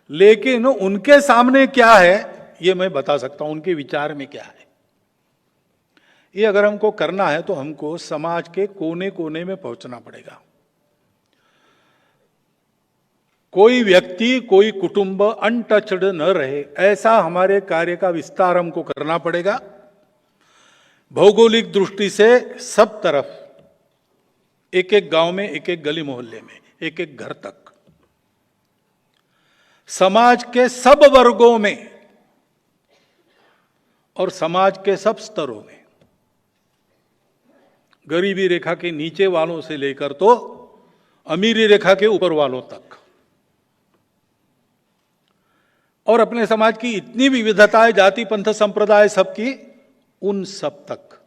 लेकिन उनके सामने क्या है ये मैं बता सकता हूं, उनके विचार में क्या है। ये अगर हमको करना है तो हमको समाज के कोने कोने में पहुंचना पड़ेगा। कोई व्यक्ति, कोई कुटुंब अनटचड न रहे, ऐसा हमारे कार्य का विस्तार हमको करना पड़ेगा। भौगोलिक दृष्टि से सब तरफ, एक एक गांव में, एक एक गली मोहल्ले में, एक एक घर तक, समाज के सब वर्गों में और समाज के सब स्तरों में, गरीबी रेखा के नीचे वालों से लेकर तो अमीरी रेखा के ऊपर वालों तक, और अपने समाज की इतनी विविधताएं, जाति पंथ संप्रदाय सबकी, उन सब तक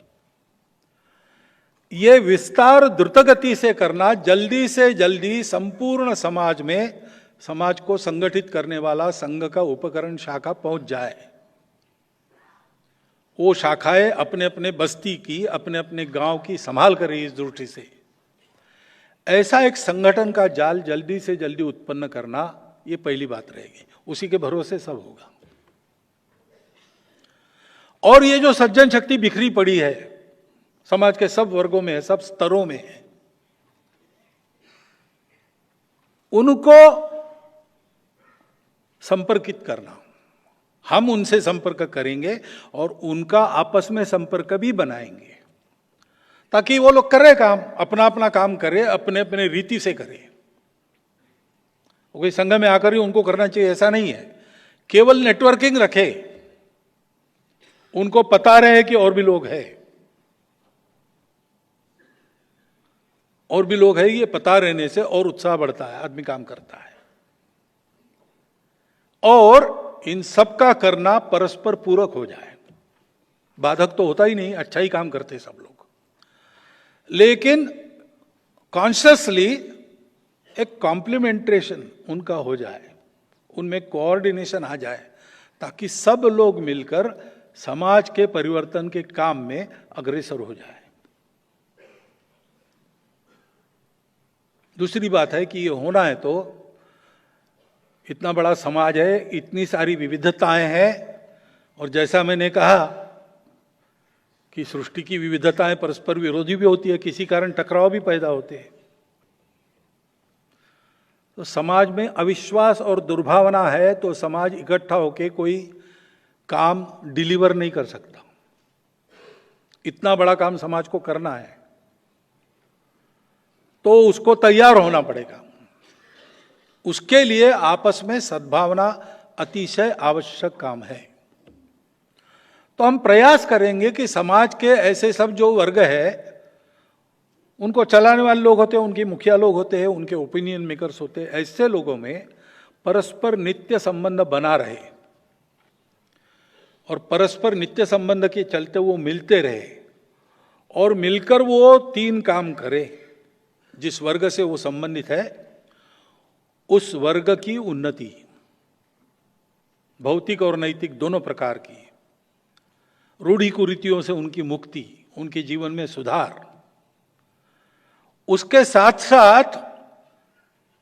ये विस्तार द्रुत गति से करना, जल्दी से जल्दी संपूर्ण समाज में समाज को संगठित करने वाला संघ का उपकरण शाखा पहुंच जाए। वो शाखाएं अपने अपने बस्ती की, अपने अपने गांव की संभाल करें। इस दृष्टि से ऐसा एक संगठन का जाल जल्दी से जल्दी उत्पन्न करना, ये पहली बात रहेगी। उसी के भरोसे सब होगा। और ये जो सज्जन शक्ति बिखरी पड़ी है समाज के सब वर्गों में है, सब स्तरों में है, उनको संपर्कित करना। हम उनसे संपर्क करेंगे और उनका आपस में संपर्क भी बनाएंगे ताकि वो लोग करें काम, अपना अपना काम करें, अपने अपने रीति से करें। कोई संघ में आकर ही उनको करना चाहिए ऐसा नहीं है। केवल नेटवर्किंग रखे, उनको पता रहे कि और भी लोग हैं, और भी लोग हैं। ये पता रहने से और उत्साह बढ़ता है, आदमी काम करता है। और इन सब का करना परस्पर पूरक हो जाए। बाधक तो होता ही नहीं, अच्छा ही काम करते सब लोग, लेकिन कॉन्शियसली एक कॉम्प्लीमेंटेशन उनका हो जाए, उनमें कोऑर्डिनेशन आ जाए, ताकि सब लोग मिलकर समाज के परिवर्तन के काम में अग्रसर हो जाए। दूसरी बात है कि ये होना है तो इतना बड़ा समाज है, इतनी सारी विविधताएं हैं, और जैसा मैंने कहा कि सृष्टि की विविधताएं परस्पर विरोधी भी होती है, किसी कारण टकराव भी पैदा होते हैं। तो समाज में अविश्वास और दुर्भावना है तो समाज इकट्ठा होकर कोई काम डिलीवर नहीं कर सकता। इतना बड़ा काम समाज को करना है तो उसको तैयार होना पड़ेगा। उसके लिए आपस में सद्भावना अतिशय आवश्यक काम है। तो हम प्रयास करेंगे कि समाज के ऐसे सब जो वर्ग है, उनको चलाने वाले लोग होते हैं, उनके मुखिया लोग होते हैं, उनके ओपिनियन मेकर्स होते हैं, ऐसे लोगों में परस्पर नित्य संबंध बना रहे और परस्पर नित्य संबंध के चलते वो मिलते रहे और मिलकर वो 3 काम करे। जिस वर्ग से वो संबंधित है उस वर्ग की उन्नति, भौतिक और नैतिक दोनों प्रकार की, रूढ़ि कुरीतियों से उनकी मुक्ति, उनके जीवन में सुधार, उसके साथ साथ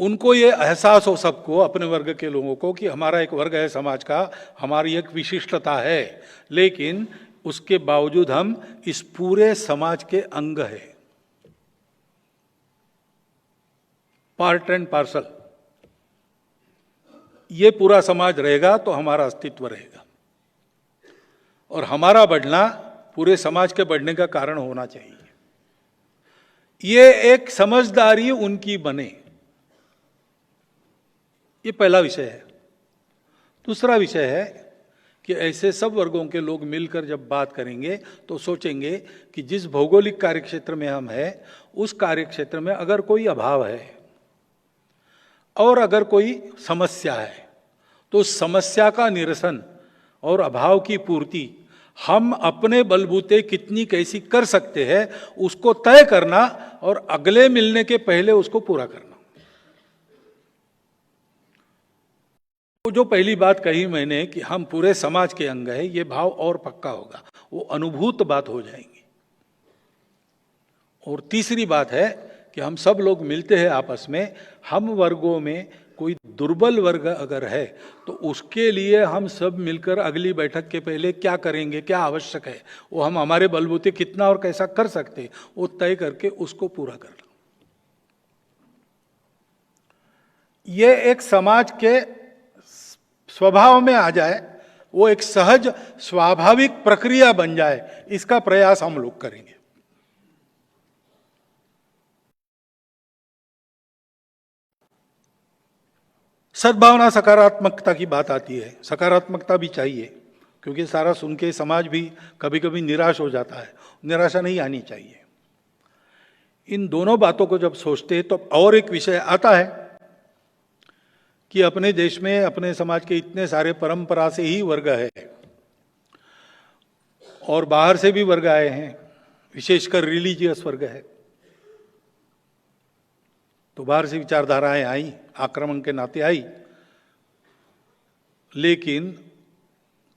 उनको ये एहसास हो सबको, अपने वर्ग के लोगों को, कि हमारा एक वर्ग है समाज का, हमारी एक विशिष्टता है, लेकिन उसके बावजूद हम इस पूरे समाज के अंग है, पार्ट एंड पार्सल। ये पूरा समाज रहेगा तो हमारा अस्तित्व रहेगा और हमारा बढ़ना पूरे समाज के बढ़ने का कारण होना चाहिए। ये एक समझदारी उनकी बने, ये पहला विषय है। दूसरा विषय है कि ऐसे सब वर्गों के लोग मिलकर जब बात करेंगे तो सोचेंगे कि जिस भौगोलिक कार्यक्षेत्र में हम हैं उस कार्यक्षेत्र में अगर कोई अभाव है और अगर कोई समस्या है तो उस समस्या का निरसन और अभाव की पूर्ति हम अपने बलबूते कितनी कैसी कर सकते हैं उसको तय करना और अगले मिलने के पहले उसको पूरा करना। तो जो पहली बात कही मैंने कि हम पूरे समाज के अंग हैं, ये भाव और पक्का होगा, वो अनुभूत बात हो जाएंगी। और तीसरी बात है कि हम सब लोग मिलते हैं आपस में, हम वर्गों में कोई दुर्बल वर्ग अगर है तो उसके लिए हम सब मिलकर अगली बैठक के पहले क्या करेंगे, क्या आवश्यक है, वो हम हमारे बलबूते कितना और कैसा कर सकते हैं, वो तय करके उसको पूरा करना। ये एक समाज के स्वभाव में आ जाए, वो एक सहज स्वाभाविक प्रक्रिया बन जाए, इसका प्रयास हम लोग करेंगे। सद्भावना, सकारात्मकता की बात आती है। सकारात्मकता भी चाहिए क्योंकि सारा सुन के समाज भी कभी कभी निराश हो जाता है, निराशा नहीं आनी चाहिए। इन दोनों बातों को जब सोचते हैं तो और एक विषय आता है कि अपने देश में, अपने समाज के इतने सारे परंपरा से ही वर्ग है और बाहर से भी वर्ग आए हैं, विशेषकर रिलीजियस वर्ग है। तो बाहर से विचारधाराएं आई, आक्रमण के नाते आई, लेकिन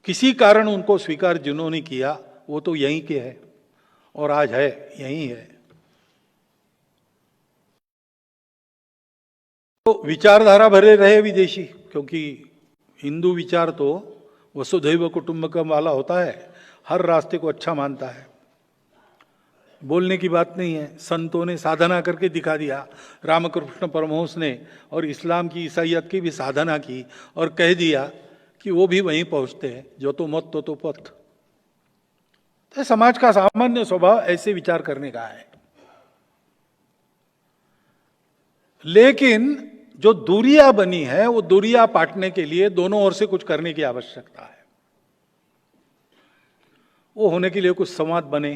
किसी कारण उनको स्वीकार जिन्होंने किया वो तो यहीं के है और आज है, यहीं है। तो विचारधारा भरे रहे विदेशी, क्योंकि हिंदू विचार तो वसुधैव कुटुंबकम वाला होता है, हर रास्ते को अच्छा मानता है। बोलने की बात नहीं है, संतों ने साधना करके दिखा दिया। रामकृष्ण परमहंस ने और इस्लाम की, ईसाइयत की भी साधना की और कह दिया कि वो भी वहीं पहुंचते हैं, जो तो मत तो पथ। तो समाज का सामान्य स्वभाव ऐसे विचार करने का है। लेकिन जो दूरियां बनी है वो दूरियां पाटने के लिए दोनों ओर से कुछ करने की आवश्यकता है। वो होने के लिए कुछ संवाद बने,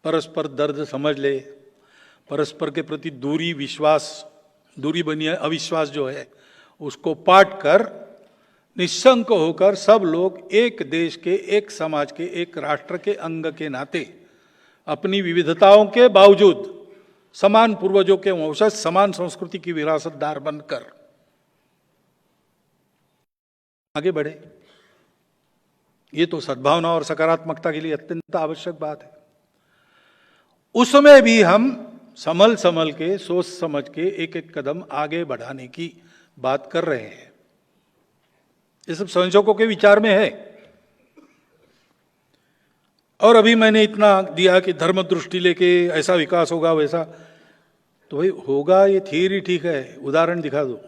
परस्पर दर्द समझ ले, परस्पर के प्रति दूरी, विश्वास, दूरी बनी है, अविश्वास जो है उसको पाट कर निशंक होकर सब लोग एक देश के, एक समाज के, एक राष्ट्र के अंग के नाते अपनी विविधताओं के बावजूद समान पूर्वजों के वंशज, समान संस्कृति की विरासतदार बनकर आगे बढ़े। ये तो सद्भावना और सकारात्मकता के लिए अत्यंत आवश्यक बात है। उसमें भी हम संभल संभल के, सोच समझ के एक एक कदम आगे बढ़ाने की बात कर रहे हैं। ये सब संशोधकों के विचार में है। और अभी मैंने इतना दिया कि धर्म दृष्टि लेके ऐसा विकास होगा, वैसा, तो भाई होगा, ये थियरी ठीक है, उदाहरण दिखा दो।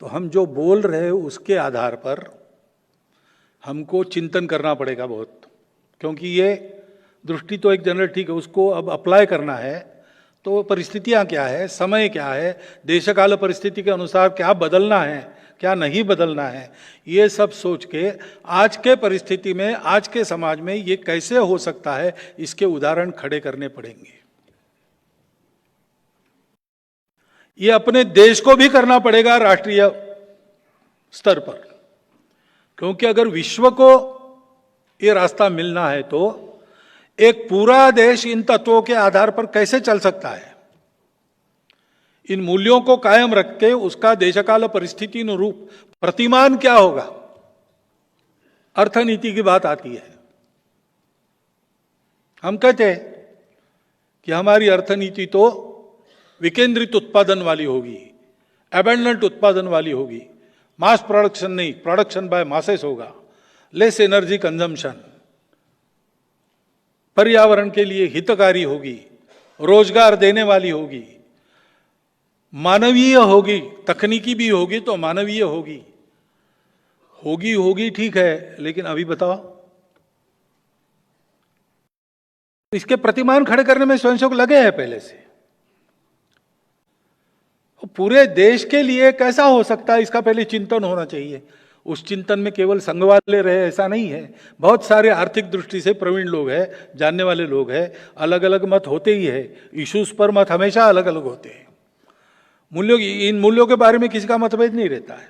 तो हम जो बोल रहे हैं उसके आधार पर हमको चिंतन करना पड़ेगा बहुत, क्योंकि ये दृष्टि तो एक जनरल ठीक है, उसको अब अप्लाई करना है तो परिस्थितियां क्या है, समय क्या है, देशकाल परिस्थिति के अनुसार क्या बदलना है, क्या नहीं बदलना है, ये सब सोच के आज के परिस्थिति में, आज के समाज में ये कैसे हो सकता है, इसके उदाहरण खड़े करने पड़ेंगे। ये अपने देश को भी करना पड़ेगा राष्ट्रीय स्तर पर, क्योंकि अगर विश्व को ये रास्ता मिलना है तो एक पूरा देश इन तत्वों के आधार पर कैसे चल सकता है। इन मूल्यों को कायम रख के उसका देशकाल परिस्थिति अनुरूप प्रतिमान क्या होगा, अर्थनीति की बात आती है। हम कहते हैं कि हमारी अर्थनीति तो विकेंद्रित उत्पादन वाली होगी, एबंडेंट उत्पादन वाली होगी, मास प्रोडक्शन नहीं, प्रोडक्शन बाय मासेस होगा, लेस एनर्जी कंजम्पशन, पर्यावरण के लिए हितकारी होगी, रोजगार देने वाली होगी, मानवीय होगी, तकनीकी भी होगी तो मानवीय होगी। होगी ठीक है, लेकिन अभी बताओ, इसके प्रतिमान खड़े करने में स्वयंसेवक लगे हैं पहले से। पूरे देश के लिए कैसा हो सकता है, इसका पहले चिंतन होना चाहिए। उस चिंतन में केवल संघ वाले रहे ऐसा नहीं है, बहुत सारे आर्थिक दृष्टि से प्रवीण लोग हैं, जानने वाले लोग हैं, अलग अलग मत होते ही है, इश्यूज पर मत हमेशा अलग अलग होते हैं। इन मूल्यों के बारे में किसी का मतभेद नहीं रहता है,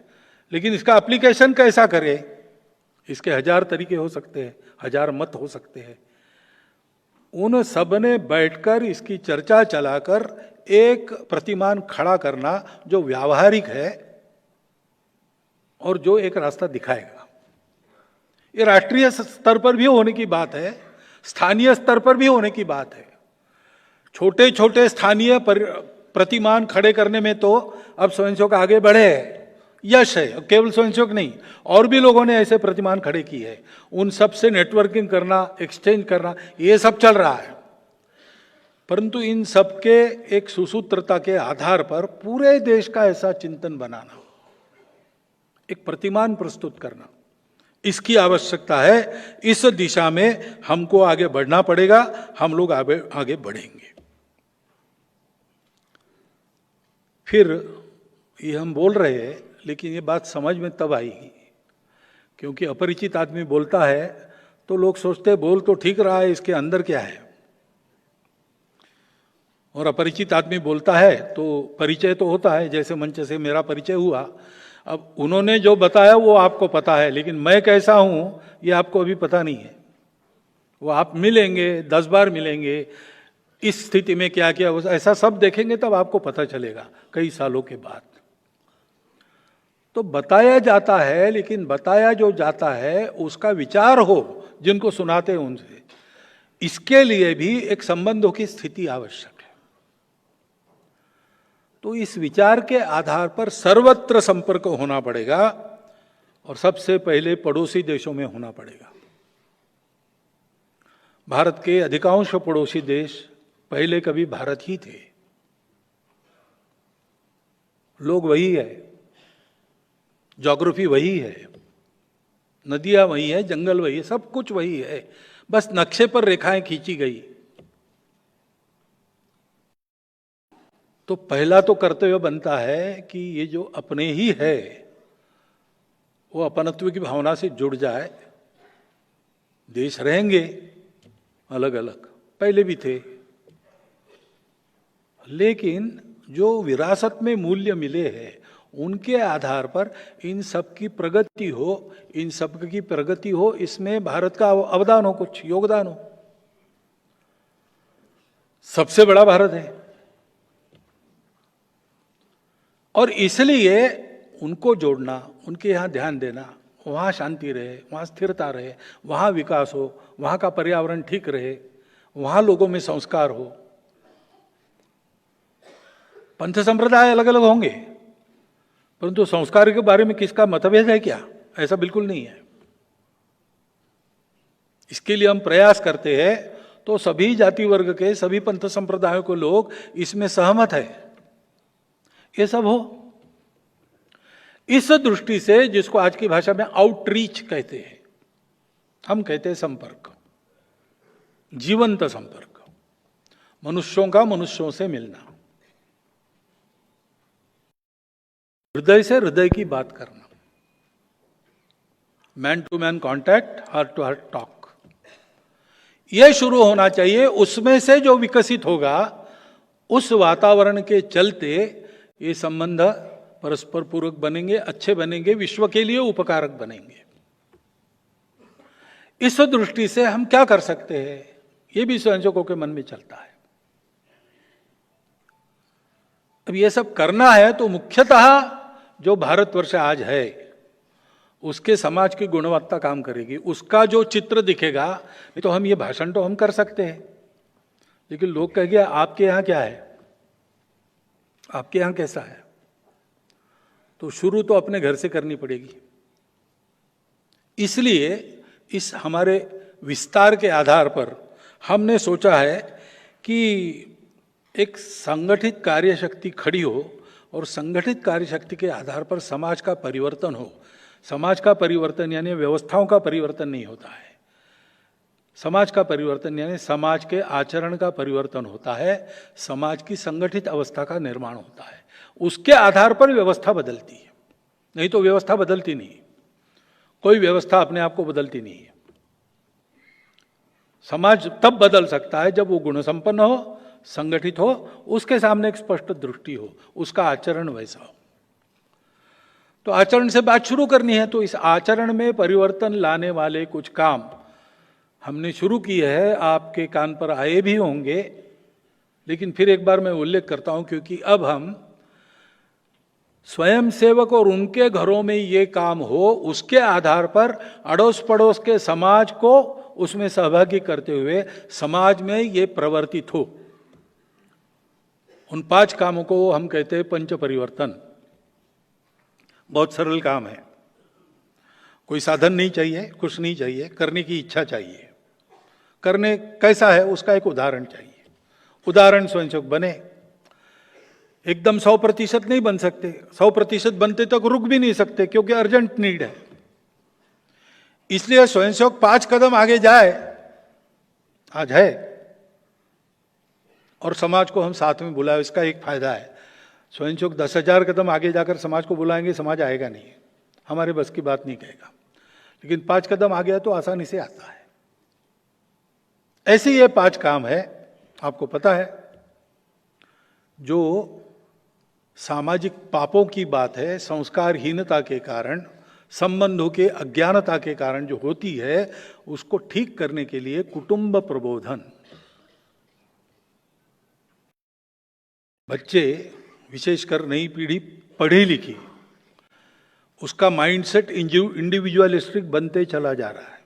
लेकिन इसका एप्लीकेशन कैसा करे, इसके 1000 तरीके हो सकते हैं, 1000 मत हो सकते हैं। उन सब ने बैठकर इसकी चर्चा चलाकर एक प्रतिमान खड़ा करना जो व्यावहारिक है और जो एक रास्ता दिखाएगा। ये राष्ट्रीय स्तर पर भी होने की बात है, स्थानीय स्तर पर भी होने की बात है। छोटे छोटे स्थानीय प्रतिमान खड़े करने में तो अब स्वयंसेवक आगे बढ़े हैं, यश है। केवल स्वयंसेवक नहीं, और भी लोगों ने ऐसे प्रतिमान खड़े किए हैं। उन सब से नेटवर्किंग करना, एक्सचेंज करना, ये सब चल रहा है। परंतु इन सब के एक सुसूत्रता के आधार पर पूरे देश का ऐसा चिंतन बनाना, एक प्रतिमान प्रस्तुत करना, इसकी आवश्यकता है। इस दिशा में हमको आगे बढ़ना पड़ेगा, हम लोग आगे बढ़ेंगे। फिर ये हम बोल रहे हैं, लेकिन ये बात समझ में तब आएगी, क्योंकि अपरिचित आदमी बोलता है तो लोग सोचते हैं बोल तो ठीक रहा है, इसके अंदर क्या है। और अपरिचित आदमी बोलता है तो परिचय तो होता है, जैसे मंच से मेरा परिचय हुआ। अब उन्होंने जो बताया वो आपको पता है, लेकिन मैं कैसा हूं ये आपको अभी पता नहीं है। वो आप मिलेंगे, 10 बार मिलेंगे, इस स्थिति में क्या किया, ऐसा सब देखेंगे तब आपको पता चलेगा कई सालों के बाद। तो बताया जाता है, लेकिन बताया जो जाता है उसका विचार हो जिनको सुनाते हैं उनसे, इसके लिए भी एक संबंधों की स्थिति आवश्यक है। तो इस विचार के आधार पर सर्वत्र संपर्क होना पड़ेगा, और सबसे पहले पड़ोसी देशों में होना पड़ेगा। भारत के अधिकांश पड़ोसी देश पहले कभी भारत ही थे। लोग वही है, ज्योग्राफी वही है, नदियां वही है, जंगल वही है, सब कुछ वही है, बस नक्शे पर रेखाएं खींची गई। तो पहला तो कर्तव्य बनता है कि ये जो अपने ही है वो अपनत्व की भावना से जुड़ जाए। देश रहेंगे अलग अलग, पहले भी थे, लेकिन जो विरासत में मूल्य मिले हैं उनके आधार पर इन सब की प्रगति हो, इन सब की प्रगति हो, इसमें भारत का अवदान हो, कुछ योगदान हो। सबसे बड़ा भारत है, और इसलिए उनको जोड़ना, उनके यहाँ ध्यान देना, वहाँ शांति रहे, वहाँ स्थिरता रहे, वहाँ विकास हो, वहाँ का पर्यावरण ठीक रहे, वहाँ लोगों में संस्कार हो। पंथ संप्रदाय अलग अलग होंगे, परंतु संस्कार के बारे में किसका मतभेद है क्या? ऐसा बिल्कुल नहीं है। इसके लिए हम प्रयास करते हैं तो सभी जाति वर्ग के, सभी पंथ संप्रदायों के लोग इसमें सहमत है, ये सब हो। इस दृष्टि से, जिसको आज की भाषा में आउटरीच कहते हैं, हम कहते हैं संपर्क, जीवंत संपर्क, मनुष्यों का मनुष्यों से मिलना, हृदय से हृदय की बात करना, man to man contact, heart to heart talk, यह शुरू होना चाहिए। उसमें से जो विकसित होगा, उस वातावरण के चलते ये संबंध परस्पर पूरक बनेंगे, अच्छे बनेंगे, विश्व के लिए उपकारक बनेंगे। इस दृष्टि से हम क्या कर सकते हैं, ये भी स्वयंसेवकों के मन में चलता है। अब ये सब करना है तो मुख्यतः जो भारतवर्ष आज है, उसके समाज की गुणवत्ता काम करेगी, उसका जो चित्र दिखेगा। नहीं तो हम ये भाषण तो हम कर सकते हैं, लेकिन लोग कहेंगे आपके यहां क्या है, आपके यहां कैसा है। तो शुरू तो अपने घर से करनी पड़ेगी। इसलिए इस हमारे विस्तार के आधार पर हमने सोचा है कि एक संगठित कार्यशक्ति खड़ी हो, और संगठित कार्यशक्ति के आधार पर समाज का परिवर्तन हो। समाज का परिवर्तन यानी व्यवस्थाओं का परिवर्तन नहीं होता है, समाज का परिवर्तन यानी समाज के आचरण का परिवर्तन होता है, समाज की संगठित अवस्था का निर्माण होता है। उसके आधार पर व्यवस्था बदलती है, नहीं तो व्यवस्था बदलती नहीं। कोई व्यवस्था अपने आप को बदलती नहीं है। समाज तब बदल सकता है जब वो गुण संपन्न हो, संगठित हो, उसके सामने एक स्पष्ट दृष्टि हो, उसका आचरण वैसा हो। तो आचरण से बात शुरू करनी है, तो इस आचरण में परिवर्तन लाने वाले कुछ काम हमने शुरू किए हैं, आपके कान पर आए भी होंगे। लेकिन फिर एक बार मैं उल्लेख करता हूं, क्योंकि अब हम स्वयंसेवक और उनके घरों में ये काम हो, उसके आधार पर अड़ोस पड़ोस के समाज को उसमें सहभागी करते हुए समाज में ये प्रवर्तित हो। उन 5 कामों को हम कहते हैं पंच परिवर्तन। बहुत सरल काम है, कोई साधन नहीं चाहिए, कुछ नहीं चाहिए, करने की इच्छा चाहिए। करने कैसा है उसका एक उदाहरण चाहिए। उदाहरण स्वयंसेवक बने, एकदम 100% नहीं बन सकते, 100% बनते तक रुक भी नहीं सकते, क्योंकि अर्जेंट नीड है। इसलिए स्वयंसेवक 5 कदम आगे जाए, आज है, और समाज को हम साथ में बुलाए। इसका एक फायदा है, स्वयंसेवक 10,000 कदम आगे जाकर समाज को बुलाएंगे, समाज आएगा नहीं, हमारे बस की बात नहीं कहेगा। लेकिन 5 कदम आ गया तो आसानी से आता है। ऐसे ये 5 काम है, आपको पता है, जो सामाजिक पापों की बात है, संस्कारहीनता के कारण, संबंधों के अज्ञानता के कारण जो होती है, उसको ठीक करने के लिए कुटुंब प्रबोधन। बच्चे, विशेषकर नई पीढ़ी पढ़ी लिखी, उसका माइंडसेट इंडिविजुअलिस्टिक बनते चला जा रहा है।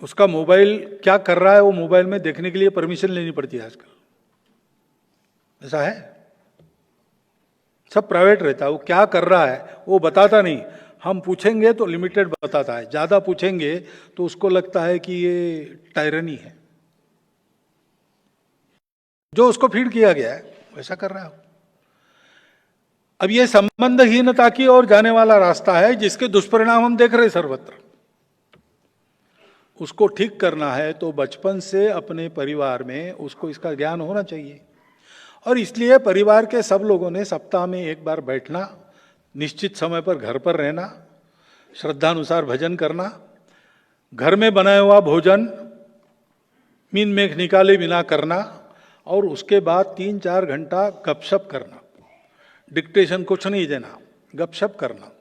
उसका मोबाइल क्या कर रहा है, वो मोबाइल में देखने के लिए परमिशन लेनी पड़ती है आजकल, ऐसा है। सब प्राइवेट रहता है, वो क्या कर रहा है वो बताता नहीं। हम पूछेंगे तो लिमिटेड बताता है, ज्यादा पूछेंगे तो उसको लगता है कि ये टायरनी है। जो उसको फीड किया गया है वैसा कर रहा है। अब ये संबंधहीनता की ओर जाने वाला रास्ता है, जिसके दुष्परिणाम हम देख रहे हैं सर्वत्र। उसको ठीक करना है तो बचपन से अपने परिवार में उसको इसका ज्ञान होना चाहिए। और इसलिए परिवार के सब लोगों ने सप्ताह में एक बार बैठना, निश्चित समय पर घर पर रहना, श्रद्धानुसार भजन करना, घर में बनाया हुआ भोजन मीन मेघ निकाले बिना करना, और उसके बाद 3-4 घंटा गपशप करना। डिक्टेशन कुछ नहीं देना, गपशप करना।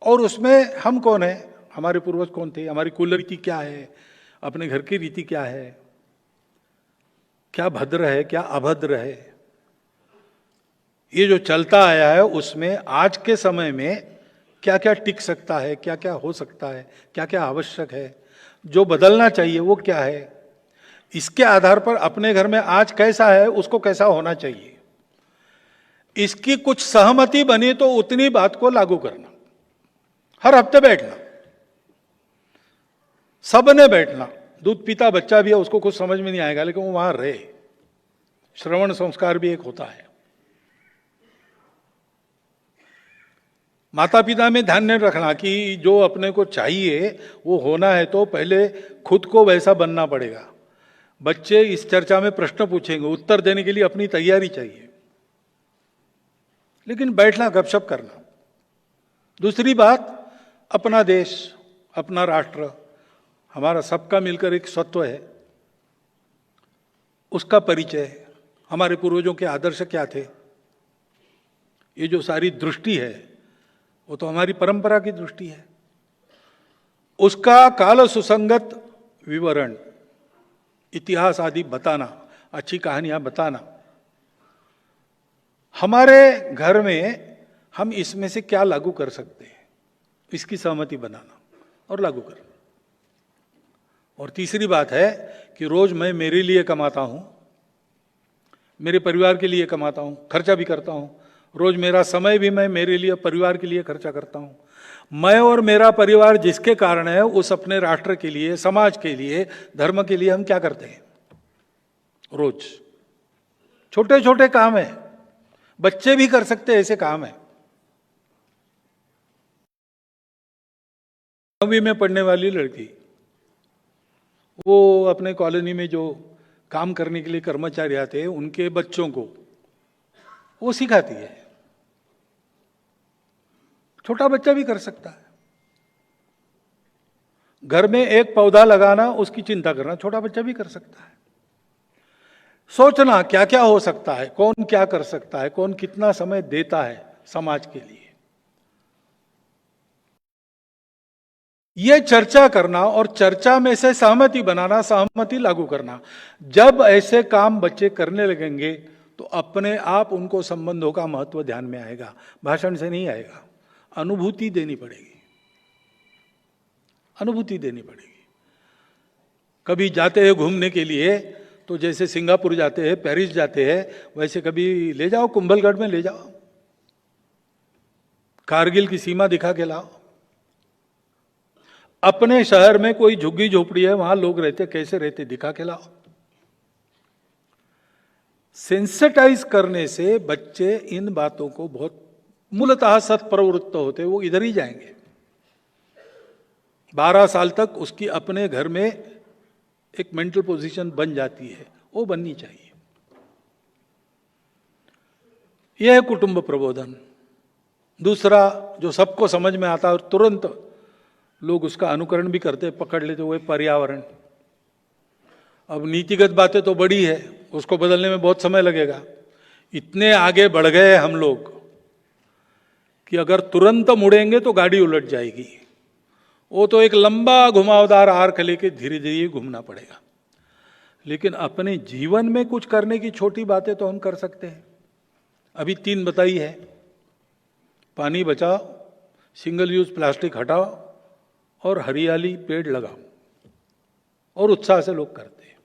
और उसमें हम कौन है, हमारे पूर्वज कौन थे, हमारी कुल रीति क्या है, अपने घर की रीति क्या है, क्या भद्र है, क्या अभद्र है, ये जो चलता आया है, उसमें आज के समय में क्या क्या टिक सकता है, क्या क्या हो सकता है, क्या क्या आवश्यक है, जो बदलना चाहिए वो क्या है, इसके आधार पर अपने घर में आज कैसा है उसको कैसा होना चाहिए, इसकी कुछ सहमति बनी तो उतनी बात को लागू करना। हर हफ्ते बैठना, सबने बैठना, दूध पीता बच्चा भी है, उसको कुछ समझ में नहीं आएगा, लेकिन वो वहां रहे। श्रवण संस्कार भी एक होता है। माता पिता में ध्यान नहीं रखना कि जो अपने को चाहिए वो होना है तो पहले खुद को वैसा बनना पड़ेगा। बच्चे इस चर्चा में प्रश्न पूछेंगे, उत्तर देने के लिए अपनी तैयारी चाहिए, लेकिन बैठना, गपशप करना। दूसरी बात, अपना देश, अपना राष्ट्र हमारा सबका मिलकर एक स्वत्व है, उसका परिचय, हमारे पूर्वजों के आदर्श क्या थे, ये जो सारी दृष्टि है वो तो हमारी परंपरा की दृष्टि है। उसका काल सुसंगत विवरण, इतिहास आदि बताना, अच्छी कहानियां बताना। हमारे घर में हम इसमें से क्या लागू कर सकते हैं, इसकी सहमति बनाना और लागू करना। और तीसरी बात है कि रोज मैं मेरे लिए कमाता हूं, मेरे परिवार के लिए कमाता हूं, खर्चा भी करता हूं। रोज मेरा समय भी मैं मेरे लिए, परिवार के लिए खर्चा करता हूं। मैं और मेरा परिवार जिसके कारण है, उस अपने राष्ट्र के लिए, समाज के लिए, धर्म के लिए हम क्या करते हैं? रोज छोटे छोटे काम है, बच्चे भी कर सकते हैं ऐसे काम है। 9वीं में पढ़ने वाली लड़की, वो अपने कॉलोनी में जो काम करने के लिए कर्मचारी आते हैं, उनके बच्चों को वो सिखाती है। छोटा बच्चा भी कर सकता है। घर में एक पौधा लगाना, उसकी चिंता करना छोटा बच्चा भी कर सकता है। सोचना क्या क्या हो सकता है, कौन क्या कर सकता है, कौन कितना समय देता है समाज के लिए, यह चर्चा करना और चर्चा में से सहमति बनाना, सहमति लागू करना। जब ऐसे काम बच्चे करने लगेंगे तो अपने आप उनको संबंधों का महत्व ध्यान में आएगा, भाषण से नहीं आएगा। अनुभूति देनी पड़ेगी, अनुभूति देनी पड़ेगी। कभी जाते हैं घूमने के लिए तो जैसे सिंगापुर जाते हैं, पेरिस जाते हैं, वैसे कभी ले जाओ, कुंभलगढ़ में ले जाओ, कारगिल की सीमा दिखा के लाओ। अपने शहर में कोई झुग्गी झोपड़ी है, वहां लोग रहते, कैसे रहते, दिखा के लाओ। सेंसिटाइज करने से बच्चे इन बातों को बहुत मूलतः सत्प्रवृत्त होते, वो इधर ही जाएंगे। 12 साल तक उसकी अपने घर में एक मेंटल पोजीशन बन जाती है, वो बननी चाहिए। यह है कुटुंब प्रबोधन। दूसरा जो सबको समझ में आता है और तुरंत लोग उसका अनुकरण भी करते, पकड़ लेते, वो है पर्यावरण। अब नीतिगत बातें तो बड़ी है, उसको बदलने में बहुत समय लगेगा। इतने आगे बढ़ गए हम लोग कि अगर तुरंत मुड़ेंगे तो गाड़ी उलट जाएगी। वो तो एक लंबा घुमावदार आर्क लेके धीरे धीरे घूमना पड़ेगा। लेकिन अपने जीवन में कुछ करने की छोटी बातें तो हम कर सकते हैं। अभी 3 बताई है, पानी बचाओ, सिंगल यूज प्लास्टिक हटाओ और हरियाली पेड़ लगाओ, और उत्साह से लोग करते हैं।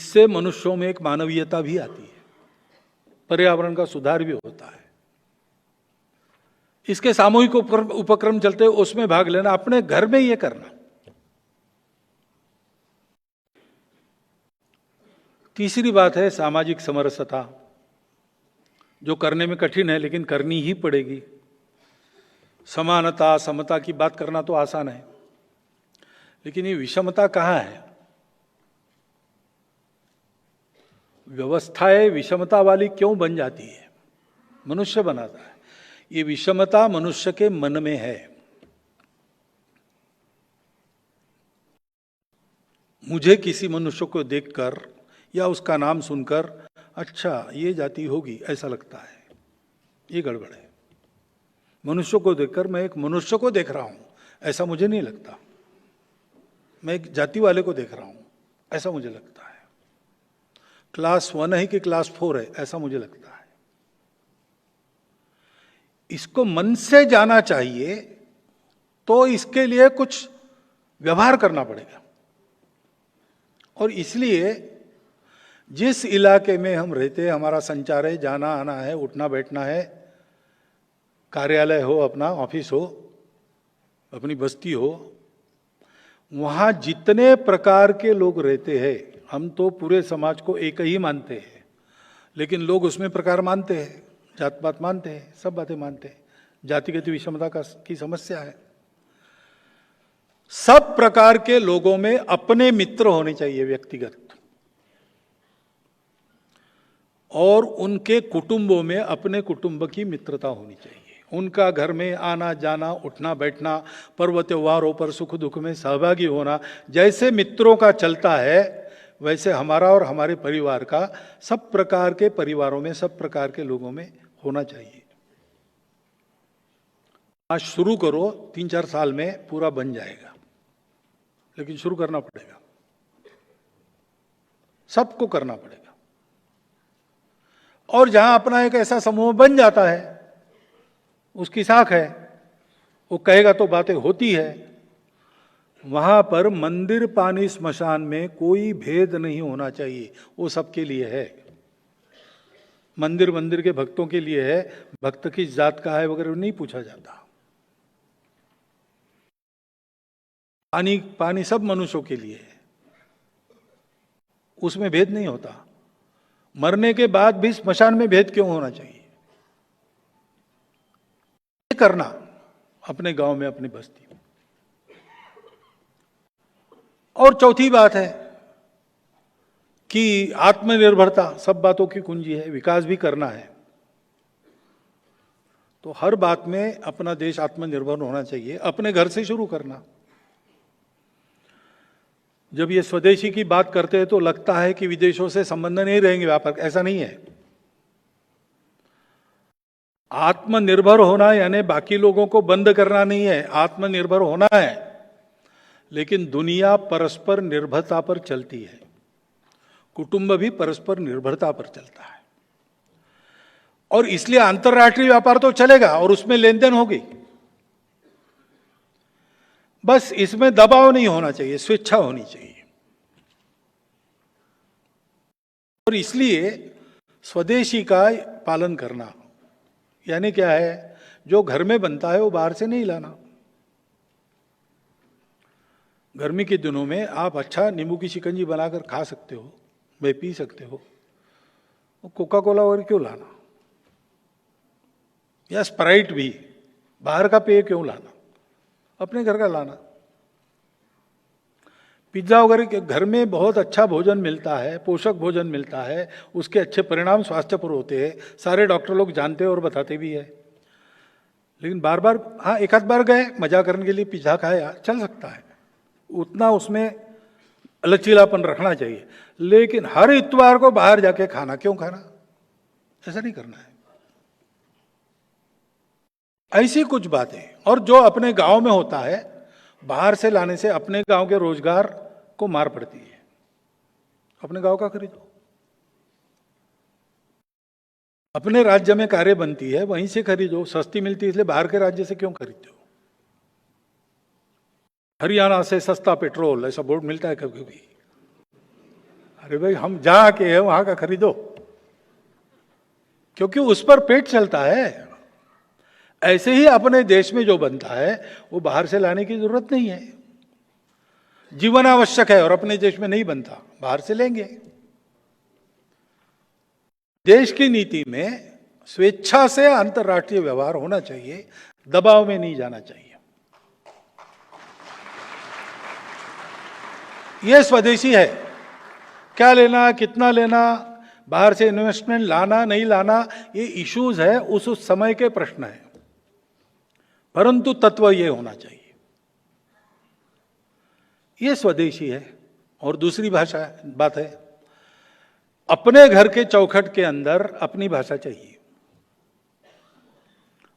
इससे मनुष्यों में एक मानवीयता भी आती है, पर्यावरण का सुधार भी होता है। इसके सामूहिक उपक्रम चलते, उसमें भाग लेना, अपने घर में ये करना। तीसरी बात है सामाजिक समरसता, जो करने में कठिन है लेकिन करनी ही पड़ेगी। समानता, समता की बात करना तो आसान है, लेकिन ये विषमता कहाँ है? व्यवस्थाएं विषमता वाली क्यों बन जाती है? मनुष्य बनाता है। ये विषमता मनुष्य के मन में है। मुझे किसी मनुष्य को देखकर या उसका नाम सुनकर अच्छा ये जाति होगी ऐसा लगता है, ये गड़बड़ है। मनुष्य को देखकर मैं एक मनुष्य को देख रहा हूं, ऐसा मुझे नहीं लगता। मैं एक जाति वाले को देख रहा हूं, ऐसा मुझे लगता है। क्लास 1 है कि क्लास 4 है, ऐसा मुझे लगता है। इसको मन से जाना चाहिए तो इसके लिए कुछ व्यवहार करना पड़ेगा। और इसलिए जिस इलाके में हम रहते हैं, हमारा संचार है, जाना आना है, उठना बैठना है, कार्यालय हो, अपना ऑफिस हो, अपनी बस्ती हो, वहां जितने प्रकार के लोग रहते हैं, हम तो पूरे समाज को एक ही मानते हैं, लेकिन लोग उसमें प्रकार मानते हैं, जात पात मानते हैं, सब बातें मानते हैं, जातिगत विषमता की समस्या है। सब प्रकार के लोगों में अपने मित्र होने चाहिए व्यक्तिगत, और उनके कुटुंबों में अपने कुटुंब की मित्रता होनी चाहिए। उनका घर में आना जाना, उठना बैठना, पर्व त्योहारों पर सुख दुख में सहभागी होना, जैसे मित्रों का चलता है वैसे हमारा और हमारे परिवार का सब प्रकार के परिवारों में, सब प्रकार के लोगों में होना चाहिए। आज शुरू करो, 3-4 साल में पूरा बन जाएगा, लेकिन शुरू करना पड़ेगा, सबको करना पड़ेगा। और जहां अपना एक ऐसा समूह बन जाता है, उसकी साख है, वो कहेगा तो बातें होती है, वहां पर मंदिर पानी स्मशान में कोई भेद नहीं होना चाहिए, वो सबके लिए है। मंदिर मंदिर के भक्तों के लिए है, भक्त किस जात का है वगैरह नहीं पूछा जाता। पानी पानी सब मनुष्यों के लिए है, उसमें भेद नहीं होता। मरने के बाद भी स्मशान में भेद क्यों होना चाहिए? करना अपने गांव में, अपनी बस्ती में। और चौथी बात है कि आत्मनिर्भरता सब बातों की कुंजी है, विकास भी करना है, तो हर बात में अपना देश आत्मनिर्भर होना चाहिए, अपने घर से शुरू करना। जब ये स्वदेशी की बात करते हैं तो लगता है कि विदेशों से संबंध नहीं रहेंगे, व्यापार, ऐसा नहीं है। आत्मनिर्भर होना यानी बाकी लोगों को बंद करना नहीं है, आत्मनिर्भर होना है, लेकिन दुनिया परस्पर निर्भरता पर चलती है, कुटुंब भी परस्पर निर्भरता पर चलता है, और इसलिए अंतर्राष्ट्रीय व्यापार तो चलेगा और उसमें लेन देन होगी, बस इसमें दबाव नहीं होना चाहिए, स्वेच्छा होनी चाहिए। और इसलिए स्वदेशी का पालन करना यानी क्या है, जो घर में बनता है वो बाहर से नहीं लाना। गर्मी के दिनों में आप अच्छा नींबू की शिकंजी बनाकर खा सकते हो, वे पी सकते हो, कोका कोला वगैरह क्यों लाना, या स्प्राइट भी, बाहर का पेय क्यों लाना, अपने घर का लाना। पिज्जा वगैरह के घर में बहुत अच्छा भोजन मिलता है, पोषक भोजन मिलता है, उसके अच्छे परिणाम स्वास्थ्य पर होते हैं, सारे डॉक्टर लोग जानते हैं और बताते भी है। लेकिन बार बार, हाँ एक आध बार गए मजा करने के लिए पिज्जा खाया, चल सकता है, उतना उसमें लचीलापन रखना चाहिए, लेकिन हर इतवार को बाहर जाके खाना क्यों खाना, ऐसा नहीं करना है। ऐसी कुछ बातें, और जो अपने गांव में होता है बाहर से लाने से अपने गांव के रोजगार को मार पड़ती है। अपने गांव का खरीदो, अपने राज्य में कार्य बनती है वहीं से खरीदो, सस्ती मिलती है इसलिए बाहर के राज्य से क्यों खरीदते हो। हरियाणा से सस्ता पेट्रोल ऐसा बोर्ड मिलता है कभी कभी, अरे भाई हम जहां के हैं वहां का खरीदो, क्योंकि उस पर पेट चलता है। ऐसे ही अपने देश में जो बनता है वो बाहर से लाने की जरूरत नहीं है, जीवन आवश्यक है और अपने देश में नहीं बनता, बाहर से लेंगे। देश की नीति में स्वेच्छा से अंतर्राष्ट्रीय व्यवहार होना चाहिए, दबाव में नहीं जाना चाहिए। यह स्वदेशी है। क्या लेना, कितना लेना, बाहर से इन्वेस्टमेंट लाना नहीं लाना, ये इश्यूज है, उस समय के प्रश्न है, परंतु तत्व ये होना चाहिए, ये स्वदेशी है। और दूसरी बात है, अपने घर के चौखट के अंदर अपनी भाषा चाहिए,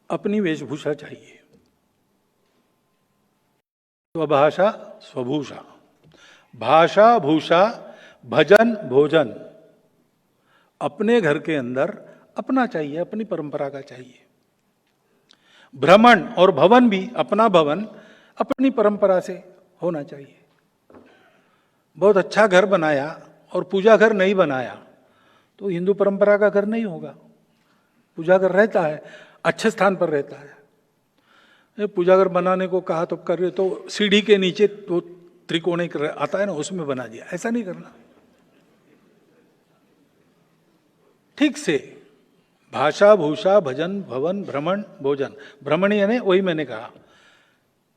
अपनी वेशभूषा चाहिए। स्वभाषा स्वभूषा, भाषा भूषा भजन भोजन, अपने घर के अंदर अपना चाहिए, अपनी परंपरा का चाहिए। भ्रमण और भवन भी, अपना भवन अपनी परंपरा से होना चाहिए। बहुत अच्छा घर बनाया और पूजा घर नहीं बनाया तो हिंदू परंपरा का घर नहीं होगा। पूजा घर रहता है, अच्छे स्थान पर रहता है। पूजा घर बनाने को कहा तो कर रहे, तो सीढ़ी के नीचे तो त्रिकोण एक आता है ना, उसमें बना दिया। ऐसा नहीं करना। ठीक से भाषा भूषा भजन भवन भ्रमण भोजन, भ्रमण यानी वही मैंने कहा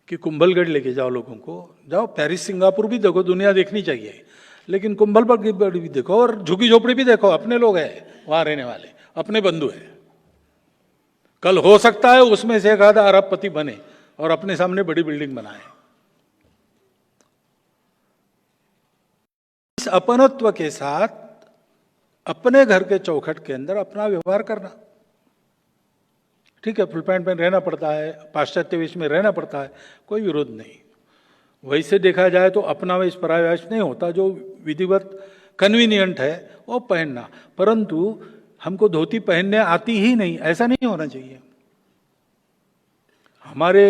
कि कुंभलगढ़ लेके जाओ लोगों को, जाओ पेरिस सिंगापुर भी देखो, दुनिया देखनी चाहिए, लेकिन कुंभलगढ़ भी देखो और झुग्गी झोपड़ी भी देखो, अपने लोग हैं वहां रहने वाले, अपने बंधु हैं। कल हो सकता है उसमें से एक आधा अरबपति बने और अपने सामने बड़ी बिल्डिंग बनाए। इस अपनत्व के साथ अपने घर के चौखट के अंदर अपना व्यवहार करना। ठीक है, फुल पैंट में रहना पड़ता है, पाश्चात्य वेश में रहना पड़ता है, कोई विरोध नहीं। वैसे देखा जाए तो अपना वेश पराया वेश नहीं होता, जो विधिवत कन्वीनियंट है वो पहनना, परंतु हमको धोती पहनने आती ही नहीं, ऐसा नहीं होना चाहिए। हमारे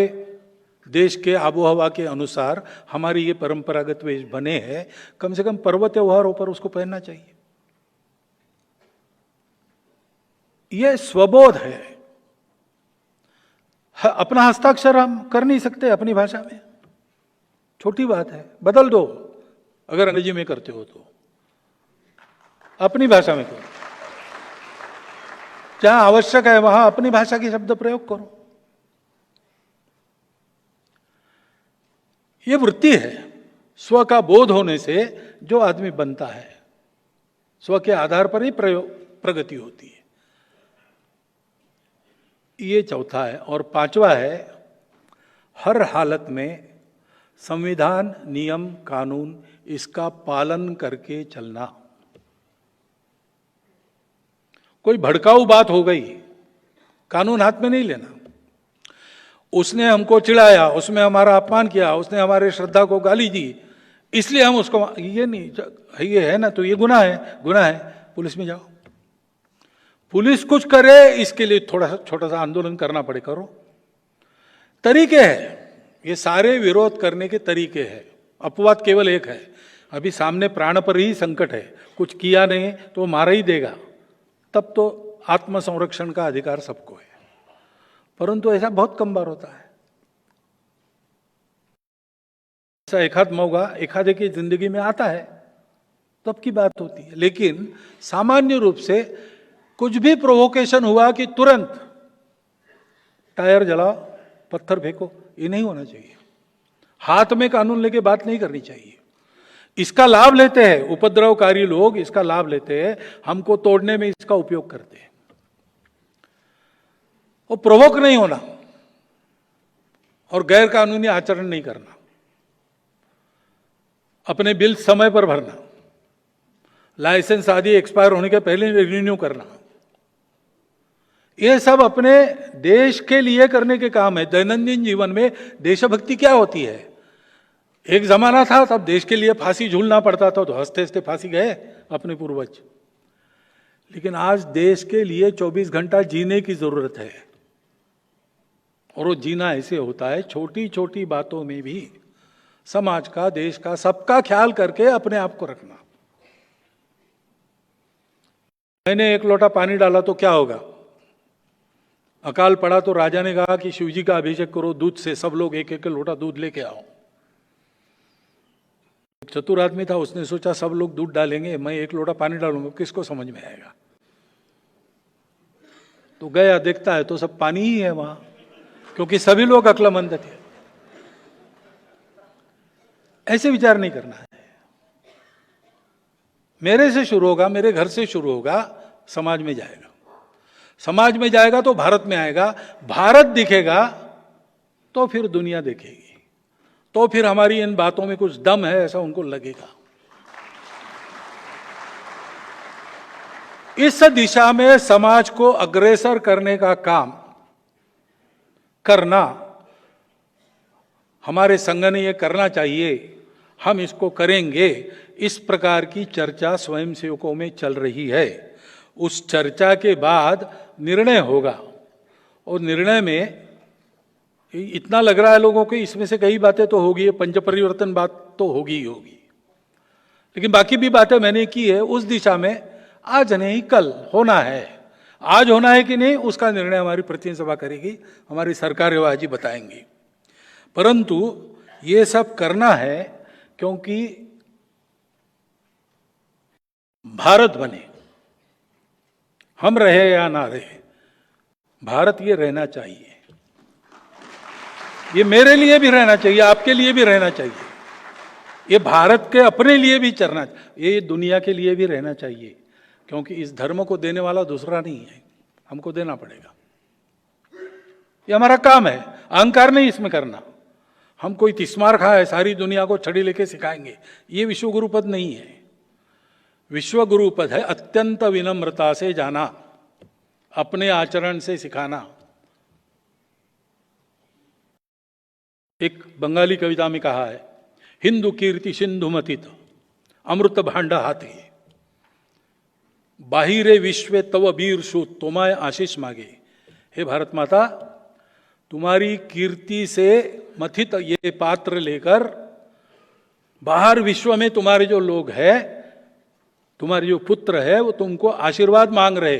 देश के आबोहवा के अनुसार हमारी ये परंपरागत वेश बने हैं, कम से कम पर्व त्योहारों पर उसको पहनना चाहिए। ये स्वबोध है। अपना हस्ताक्षर हम कर नहीं सकते अपनी भाषा में, छोटी बात है, बदल दो। अगर अंग्रेजी में करते हो तो अपनी भाषा में करो, जहां आवश्यक है वहां अपनी भाषा के शब्द प्रयोग करो। यह वृत्ति है। स्व का बोध होने से जो आदमी बनता है, स्व के आधार पर ही प्रगति होती है। ये चौथा है। और पांचवा है, हर हालत में संविधान नियम कानून इसका पालन करके चलना। कोई भड़काऊ बात हो गई, कानून हाथ में नहीं लेना। उसने हमको चिढ़ाया, उसने हमारा अपमान किया, उसने हमारे श्रद्धा को गाली दी, इसलिए हम उसको, ये नहीं, ये है ना तो ये गुनाह है, गुनाह है, पुलिस में जाओ। पुलिस कुछ करे इसके लिए थोड़ा सा छोटा सा आंदोलन करना पड़े, करो। तरीके हैं, ये सारे विरोध करने के तरीके हैं। अपवाद केवल एक है, अभी सामने प्राण पर ही संकट है, कुछ किया नहीं तो मारा ही देगा, तब तो आत्मसंरक्षण का अधिकार सबको है, परंतु ऐसा बहुत कम बार होता है। ऐसा एकाध मौका एकाधे की जिंदगी में आता है, तब की बात होती है। लेकिन सामान्य रूप से कुछ भी प्रोवोकेशन हुआ कि तुरंत टायर जलाओ, पत्थर फेंको, ये नहीं होना चाहिए। हाथ में कानून लेके बात नहीं करनी चाहिए। इसका लाभ लेते हैं उपद्रवकारी लोग, इसका लाभ लेते हैं, हमको तोड़ने में इसका उपयोग करते हैं। और प्रोवोक नहीं होना और गैर कानूनी आचरण नहीं करना, अपने बिल समय पर भरना, लाइसेंस आदि एक्सपायर होने के पहले रिन्यू करना, ये सब अपने देश के लिए करने के काम है। दैनंदिन जीवन में देशभक्ति क्या होती है? एक जमाना था तब देश के लिए फांसी झूलना पड़ता था, तो हंसते हंसते फांसी गए अपने पूर्वज। लेकिन आज देश के लिए 24 घंटा जीने की जरूरत है, और वो जीना ऐसे होता है छोटी छोटी बातों में भी समाज का, देश का, सबका ख्याल करके अपने आप को रखना। मैंने एक लोटा पानी डाला तो क्या होगा? अकाल पड़ा तो राजा ने कहा कि शिवजी का अभिषेक करो दूध से, सब लोग एक एक लोटा दूध लेके आओ। एक चतुर आदमी था, उसने सोचा सब लोग दूध डालेंगे, मैं एक लोटा पानी डालूंगा, किसको समझ में आएगा? तो गया, देखता है तो सब पानी ही है वहां, क्योंकि सभी लोग अक्लमंद थे। ऐसे विचार नहीं करना है। मेरे से शुरू होगा, मेरे घर से शुरू होगा, समाज में जाएगा, समाज में जाएगा तो भारत में आएगा, भारत दिखेगा तो फिर दुनिया देखेगी, तो फिर हमारी इन बातों में कुछ दम है ऐसा उनको लगेगा। इस दिशा में समाज को अग्रसर करने का काम करना हमारे संघ ने ये करना चाहिए, हम इसको करेंगे। इस प्रकार की चर्चा स्वयंसेवकों में चल रही है। उस चर्चा के बाद निर्णय होगा, और निर्णय में इतना लग रहा है लोगों को इसमें से कई बातें तो होगी, पंच परिवर्तन बात तो होगी ही होगी, लेकिन बाकी भी बातें मैंने की है उस दिशा में आज नहीं कल होना है। आज होना है कि नहीं उसका निर्णय हमारी प्रतिनिधि सभा करेगी, हमारी सरकारेबाजी बताएंगी। परंतु ये सब करना है क्योंकि भारत बने, हम रहे या ना रहे, भारत ये रहना चाहिए। ये मेरे लिए भी रहना चाहिए, आपके लिए भी रहना चाहिए, ये भारत के अपने लिए भी चलना, ये दुनिया के लिए भी रहना चाहिए, क्योंकि इस धर्म को देने वाला दूसरा नहीं है, हमको देना पड़ेगा। ये हमारा काम है, अहंकार नहीं इसमें करना। हम कोई तिस्मार खा है सारी दुनिया को छड़ी लेके सिखाएंगे, ये विश्व गुरु पद नहीं है। विश्व गुरु पद है अत्यंत विनम्रता से जाना, अपने आचरण से सिखाना। एक बंगाली कविता में कहा है, हिंदू कीर्ति सिंधु मथित अमृत भांडा हाथी, बाहिरे विश्व तव वीर सु तुम्हारे आशीष मांगे। हे भारत माता, तुम्हारी कीर्ति से मथित ये पात्र लेकर बाहर विश्व में तुम्हारे जो लोग हैं, तुम्हारे जो पुत्र है, वो तुमको आशीर्वाद मांग रहे।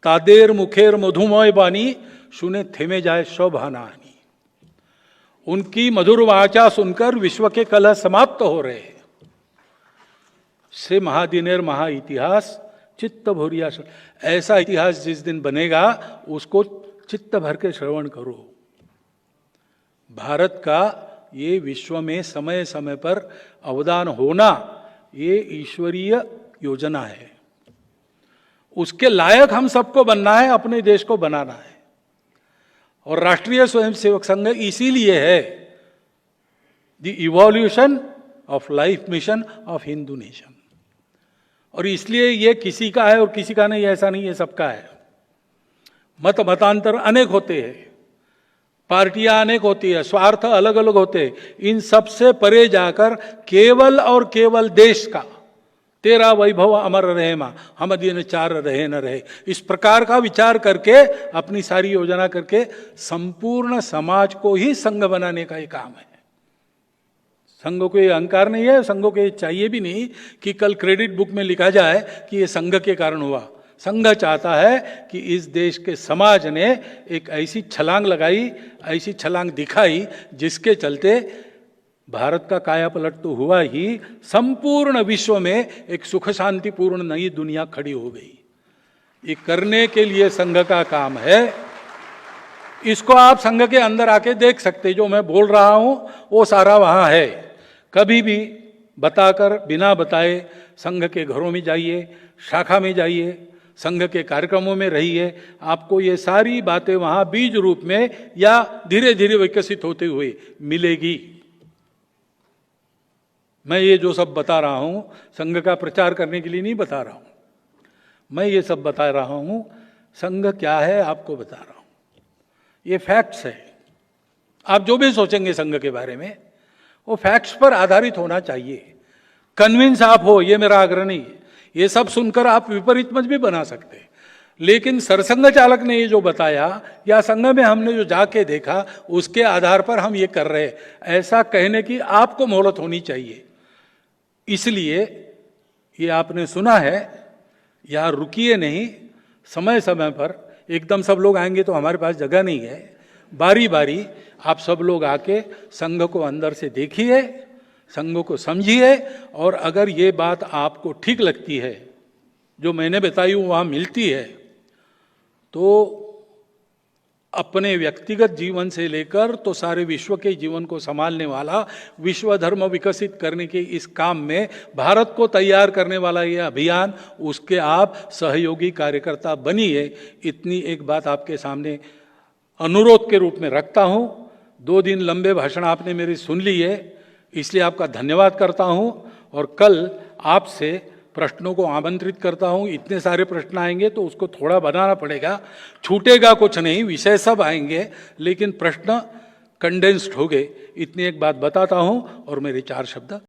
तादेर मुखेर मधुमय बानी सुने थेमे जाए शोभानानी। उनकी मधुर वाचा सुनकर विश्व के कलह समाप्त हो रहे। से महादिनेर महा इतिहास चित्त भोरिया। ऐसा इतिहास जिस दिन बनेगा उसको चित्त भर के श्रवण करो। भारत का ये विश्व में समय समय पर अवदान होना ये ईश्वरीय योजना है। उसके लायक हम सबको बनना है, अपने देश को बनाना है। और राष्ट्रीय स्वयंसेवक संघ इसीलिए है the evolution of life mission of Hindu nation. और इसलिए ये किसी का है और किसी का नहीं, ऐसा नहीं है, सबका है। मतांतर अनेक होते हैं, पार्टियां अनेक होती है, स्वार्थ अलग अलग होते हैं। इन सबसे परे जाकर केवल और केवल देश का तेरा वैभव अमर रहे मां, हम दिन चार रहे न रहे, इस प्रकार का विचार करके अपनी सारी योजना करके संपूर्ण समाज को ही संघ बनाने का ये काम है। संघ को ये अहंकार नहीं है, संघ को ये चाहिए भी नहीं कि कल क्रेडिट बुक में लिखा जाए कि ये संघ के कारण हुआ। संघ चाहता है कि इस देश के समाज ने एक ऐसी छलांग लगाई, ऐसी छलांग दिखाई, जिसके चलते भारत का काया पलट तो हुआ ही, संपूर्ण विश्व में एक सुख शांतिपूर्ण नई दुनिया खड़ी हो गई। ये करने के लिए संघ का काम है। इसको आप संघ के अंदर आके देख सकते, जो मैं बोल रहा हूं वो सारा वहां है। कभी भी बताकर बिना बताए संघ के घरों में जाइए, शाखा में जाइए, संघ के कार्यक्रमों में रहिए, आपको ये सारी बातें वहां बीज रूप में या धीरे धीरे विकसित होते हुए मिलेगी। मैं ये जो सब बता रहा हूं संघ का प्रचार करने के लिए नहीं बता रहा हूं, मैं ये सब बता रहा हूं संघ क्या है आपको बता रहा हूं। ये फैक्ट्स है। आप जो भी सोचेंगे संघ के बारे में वो फैक्ट्स पर आधारित होना चाहिए। कन्विंस आप हो, ये मेरा आग्रह नहीं है। ये सब सुनकर आप विपरीत मत भी बना सकते, लेकिन सरसंघ चालक ने ये जो बताया या संघ में हमने जो जाके देखा उसके आधार पर हम ये कर रहे, ऐसा कहने की आपको मोहलत होनी चाहिए। इसलिए ये आपने सुना है, यहाँ रुकिए नहीं, समय समय पर एकदम सब लोग आएंगे तो हमारे पास जगह नहीं है। बारी बारी आप सब लोग आके संघ को अंदर से देखिए, संघ को समझिए, और अगर ये बात आपको ठीक लगती है, जो मैंने बताई वहाँ मिलती है, तो अपने व्यक्तिगत जीवन से लेकर तो सारे विश्व के जीवन को संभालने वाला, विश्व धर्म विकसित करने के इस काम में भारत को तैयार करने वाला ये अभियान, उसके आप सहयोगी कार्यकर्ता बनिए। इतनी एक बात आपके सामने अनुरोध के रूप में रखता हूँ। 2 दिन लंबे भाषण आपने मेरी सुन ली है, इसलिए आपका धन्यवाद करता हूँ। और कल आपसे प्रश्नों को आमंत्रित करता हूँ। इतने सारे प्रश्न आएंगे तो उसको थोड़ा बनाना पड़ेगा, छूटेगा कुछ नहीं, विषय सब आएंगे, लेकिन प्रश्न कंडेंस्ड हो गए। इतनी एक बात बताता हूँ और मेरे 4 शब्द